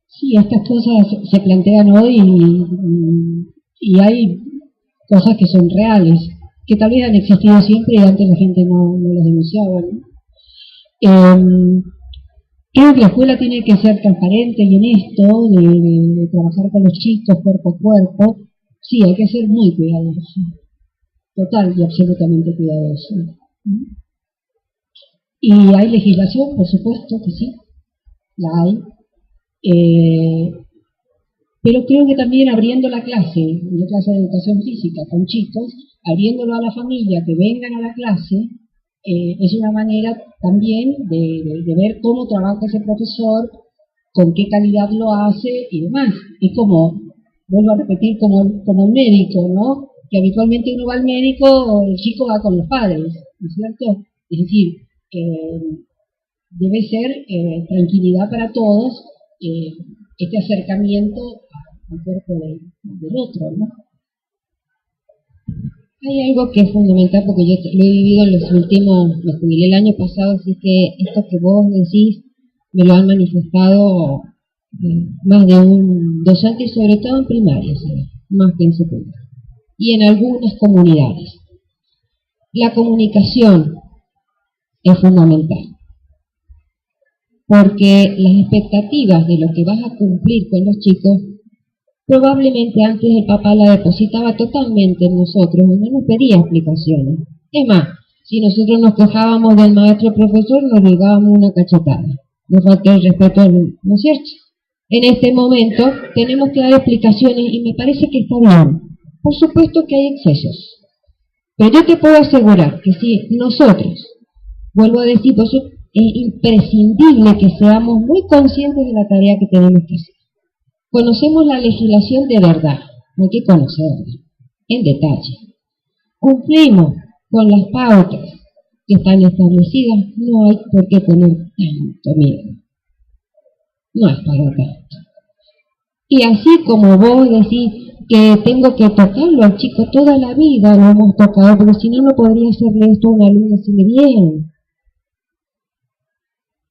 Sí, estas cosas se plantean hoy y hay cosas que son reales, que tal vez han existido siempre y antes la gente no las denunciaba, ¿no? Creo que la escuela tiene que ser transparente y en esto, de trabajar con los chicos cuerpo a cuerpo. Sí, hay que ser muy cuidadoso, total y absolutamente cuidadoso. Y hay legislación, por supuesto que sí, la hay. Pero creo que también abriendo la clase de educación física con chicos, abriéndolo a la familia, que vengan a la clase, es una manera también de ver cómo trabaja ese profesor, con qué calidad lo hace y demás. Es como, vuelvo a repetir, como el médico, ¿no? Que habitualmente uno va al médico, el chico va con los padres, ¿no es cierto? Es decir, debe ser tranquilidad para todos, este acercamiento al cuerpo del otro, ¿no? Hay algo que es fundamental porque yo lo he vivido en los últimos, me jubilé el año pasado, así que esto que vos decís me lo han manifestado más de un docente, sobre todo en primaria, ¿sabes? Más que en secundaria. y en algunas comunidades. La comunicación es fundamental, porque las expectativas de lo que vas a cumplir con los chicos, probablemente antes el papá la depositaba totalmente en nosotros y no nos pedía explicaciones. Es más, si nosotros nos quejábamos del maestro profesor, nos llegábamos una cachetada. Nos falta el respeto al alumno, ¿no es cierto? En este momento tenemos que dar explicaciones y me parece que está bien. Por supuesto que hay excesos, pero yo te puedo asegurar que si nosotros, vuelvo a decir, por eso es imprescindible que seamos muy conscientes de la tarea que tenemos que hacer. Conocemos la legislación de verdad, no hay que conocerla en detalle. Cumplimos con las pautas que están establecidas, no hay por qué tener tanto miedo. No es para tanto. Y así como vos decís que tengo que tocarlo al chico toda la vida, lo hemos tocado, porque si no, no podría hacerle esto a un alumno si le bien.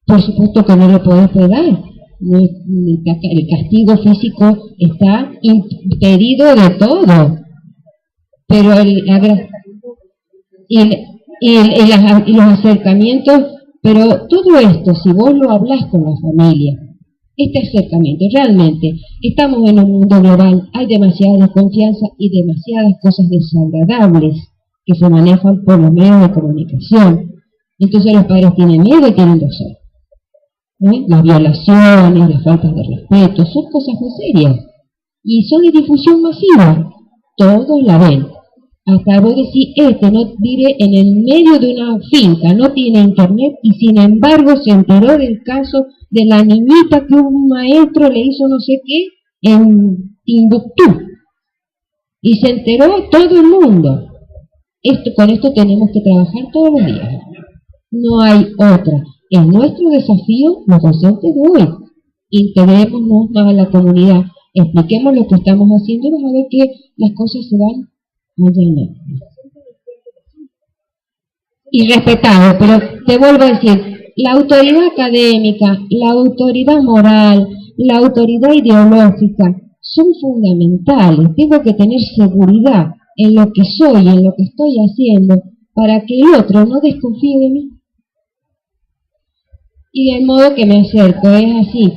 Por supuesto que no lo podés pegar. El castigo físico está impedido de todo. Pero y los acercamientos, pero todo esto, si vos lo hablás con la familia, este acercamiento, realmente, estamos en un mundo global, hay demasiada desconfianza y demasiadas cosas desagradables que se manejan por los medios de comunicación. Entonces los padres tienen miedo y tienen razón. Las violaciones, las faltas de respeto, son cosas muy serias. Y son de difusión masiva. Todos la ven. Hasta vos decís, no vive en el medio de una finca, no tiene internet, y sin embargo se enteró del caso de la niñita que un maestro le hizo no sé qué en Timbuktu. Y se enteró todo el mundo. Con esto tenemos que trabajar todos los días. No hay otra. Es nuestro desafío los docentes de hoy. Integrémonos más a la comunidad, expliquemos lo que estamos haciendo y vas a ver que las cosas se van allanando. Y respetado, pero te vuelvo a decir, la autoridad académica, la autoridad moral, la autoridad ideológica son fundamentales. Tengo que tener seguridad en lo que soy, en lo que estoy haciendo, para que el otro no desconfíe de mí. Y del modo que me acerco, es así.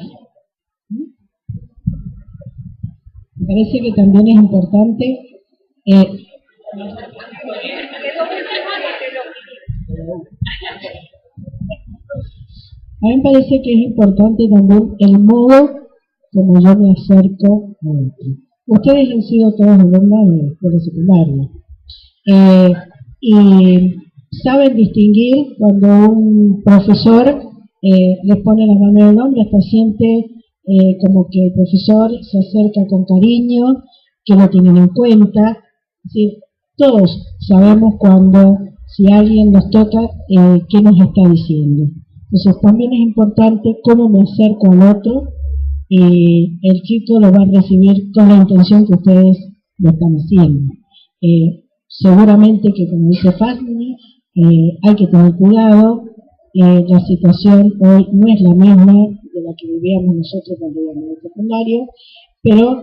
Me parece que también es importante a mí me parece que es importante también el modo como yo me acerco a otro. Ustedes han sido todos alumnos de la escuela secundaria y saben distinguir cuando un profesor les pone la mano en el hombro, hasta siente como que el profesor se acerca con cariño, que lo tienen en cuenta. ¿Sí? Todos sabemos cuando, si alguien nos toca, qué nos está diciendo. Entonces también es importante cómo me acerco al otro, y el chico lo va a recibir con la intención que ustedes lo están haciendo. Seguramente que, como dice Fátima, hay que tener cuidado. La situación hoy no es la misma de la que vivíamos nosotros cuando íbamos al secundario, pero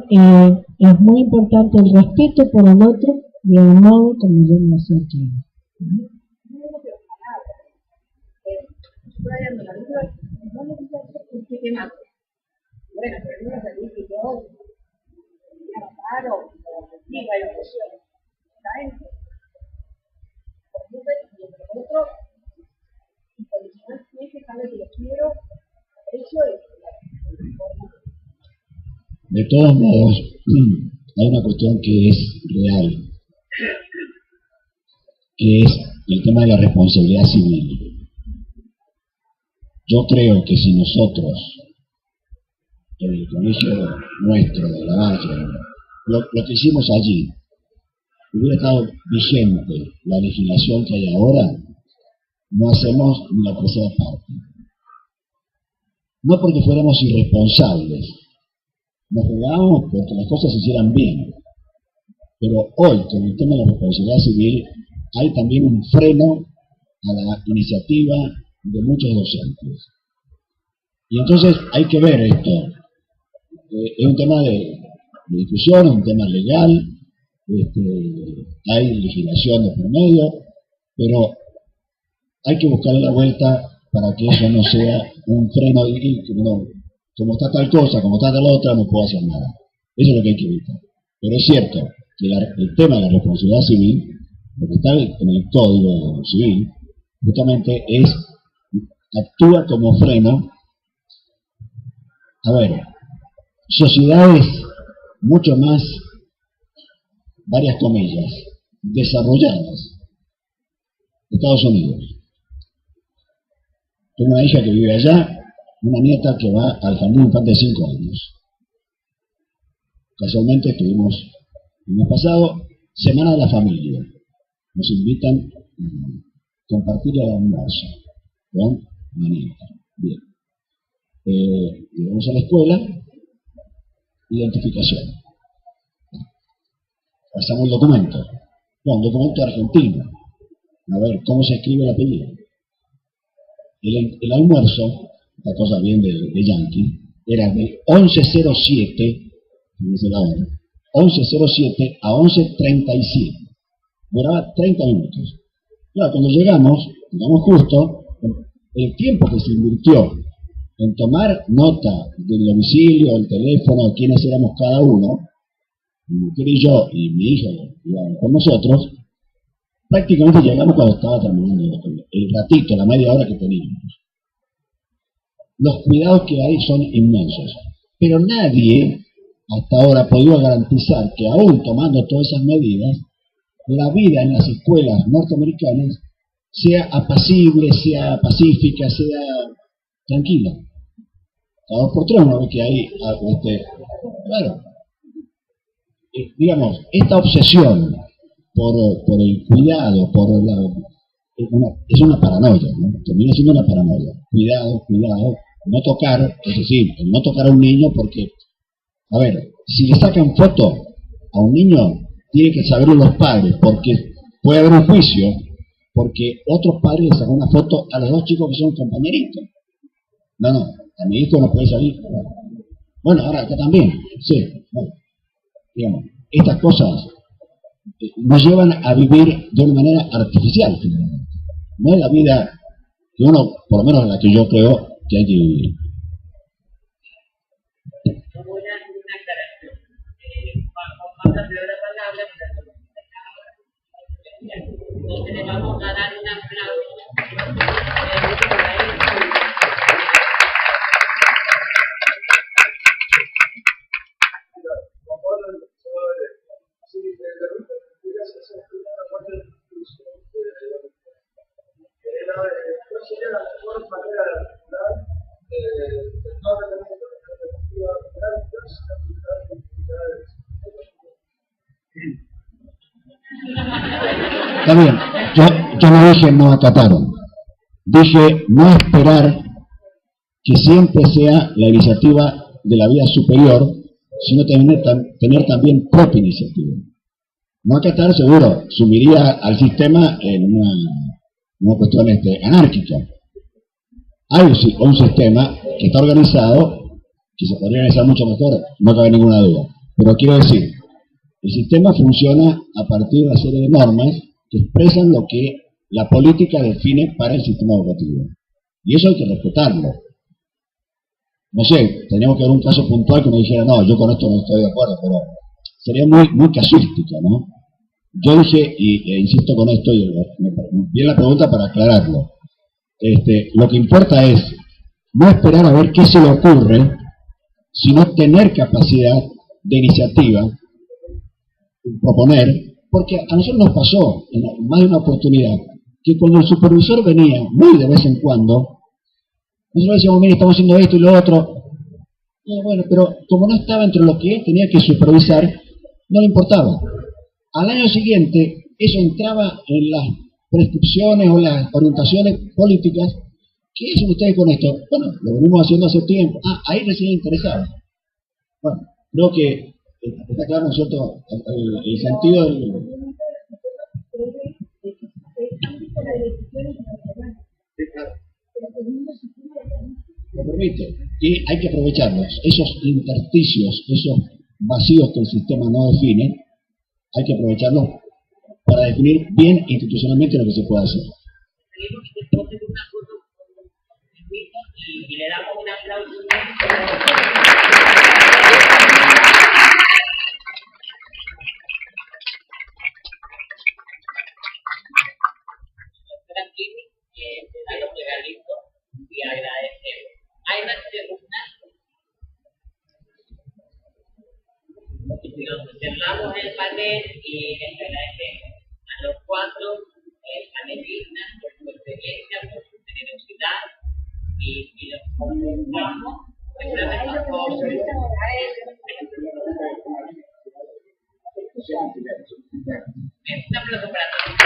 es muy importante el respeto por el otro y el modo como yo me acerco. Bueno, pero no es así que yo ya paro, diga la emoción, ¿saben? Por otro, y condicionalmente sabe que lo quiero, eso es. De todos modos, hay una cuestión que es real, que es el tema de la responsabilidad civil. Yo creo que si nosotros, el colegio nuestro de La Valle, lo que hicimos allí, hubiera estado vigente la legislación que hay ahora, no hacemos ni la tercera parte. No porque fuéramos irresponsables, nos jugábamos porque las cosas se hicieran bien. Pero hoy, con el tema de la responsabilidad civil, hay también un freno a la iniciativa de muchos docentes. Y entonces hay que ver esto. Es un tema de discusión, es un tema legal, hay legislación de por medio, pero hay que buscarle la vuelta para que eso no sea un freno y que no, como está tal cosa, como está tal otra, no puedo hacer nada. Eso es lo que hay que evitar. Pero es cierto que el tema de la responsabilidad civil, lo que está en el Código Civil, justamente actúa como freno. A ver, sociedades mucho más, varias comillas, desarrolladas, Estados Unidos. Tengo una hija que vive allá, una nieta que va al jardín infante de 5 años. Casualmente estuvimos el mes pasado, Semana de la Familia. Nos invitan a compartir el almuerzo con la nieta. Bien. Llegamos a la escuela, identificación. Pasamos el documento. No, un documento argentino. A ver, ¿cómo se escribe el apellido? El almuerzo, la cosa bien de yankee, era de 11:07, dice la hora, 11:07 a 11:37. Duraba 30 minutos. Claro, cuando llegamos justo, el tiempo que se invirtió en tomar nota del domicilio, el teléfono, quiénes éramos cada uno, mi mujer y yo, y mi hija iban con nosotros, prácticamente llegamos cuando estaba terminando el ratito, la media hora que teníamos. Los cuidados que hay son inmensos, pero nadie hasta ahora ha podido garantizar que aún tomando todas esas medidas, la vida en las escuelas norteamericanas sea apacible, sea pacífica, sea tranquila. Cada 2 por 3 uno ve que hay, claro, digamos, esta obsesión por el cuidado, es una paranoia, ¿no? Termina siendo una paranoia. Cuidado, no tocar, es decir, no tocar a un niño porque, a ver, si le sacan foto a un niño, tienen que saberlo los padres, porque puede haber un juicio, porque otros padres le sacan una foto a los 2 chicos que son compañeritos. No, a mi hijo no puede salir. Bueno, ahora acá también, sí, bueno, digamos, estas cosas nos llevan a vivir de una manera artificial, finalmente. No es la vida que uno, por lo menos la que yo creo que hay que vivir. Como una aclaración. Vamos a hacer la palabra, entonces le vamos a dar un aplauso. Está bien, yo no dije no acataron, dije no esperar que siempre sea la iniciativa de la vía superior, sino tener también propia iniciativa. No acatar seguro sumiría al sistema en una cuestión anárquica. Hay un sistema que está organizado, que se podría organizar mucho mejor, no cabe ninguna duda. Pero quiero decir, el sistema funciona a partir de una serie de normas que expresan lo que la política define para el sistema educativo. Y eso hay que respetarlo. No sé, tendríamos que ver un caso puntual que me dijera, no, yo con esto no estoy de acuerdo, pero sería muy casuística, ¿no? Yo dije, e insisto con esto, y me viene la pregunta para aclararlo. Lo que importa es no esperar a ver qué se le ocurre, sino tener capacidad de iniciativa, proponer, porque a nosotros nos pasó en más de una oportunidad que cuando el supervisor venía, muy de vez en cuando, nosotros decíamos, mire, estamos haciendo esto y lo otro, y bueno, pero como no estaba entre lo que él tenía que supervisar, no le importaba. Al año siguiente, eso entraba en las prescripciones o las orientaciones políticas. ¿Qué hacen ustedes con esto? Bueno, lo venimos haciendo hace tiempo. Ahí recién interesaba. Bueno, creo que está claro, ¿no es cierto?, el sentido del... Lo permite. Y hay que aprovecharlos. Esos intersticios, esos vacíos que el sistema no define, hay que aprovecharlo para definir bien institucionalmente lo que se puede hacer. Y le damos un aplauso. A los regalitos y agradecemos. Hay una segunda. Nos cerramos el panel y les agradecemos a los cuatro panelistas por su experiencia, por su generosidad y los convocamos nuestra mejor voz. Un aplauso para todos.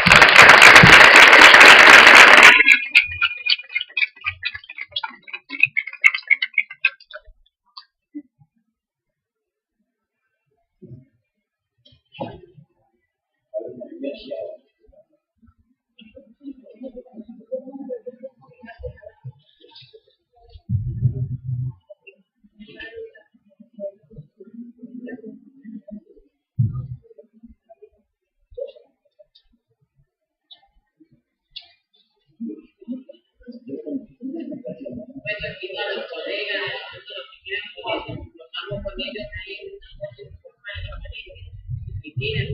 Bueno, aquí a los colegas, los que quieran, nos vamos con ellos ahí en y tienen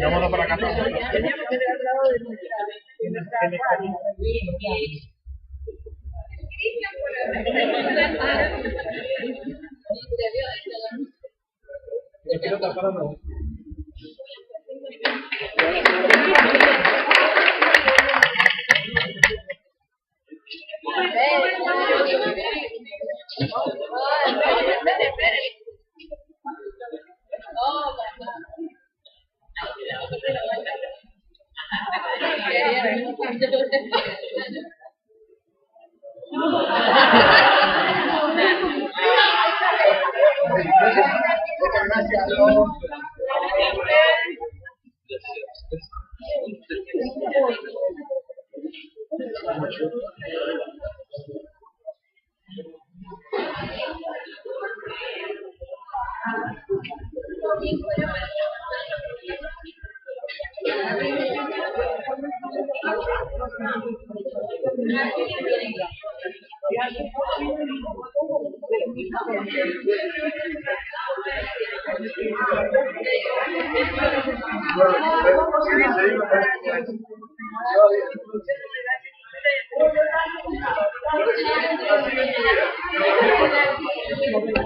Vámonos para acá.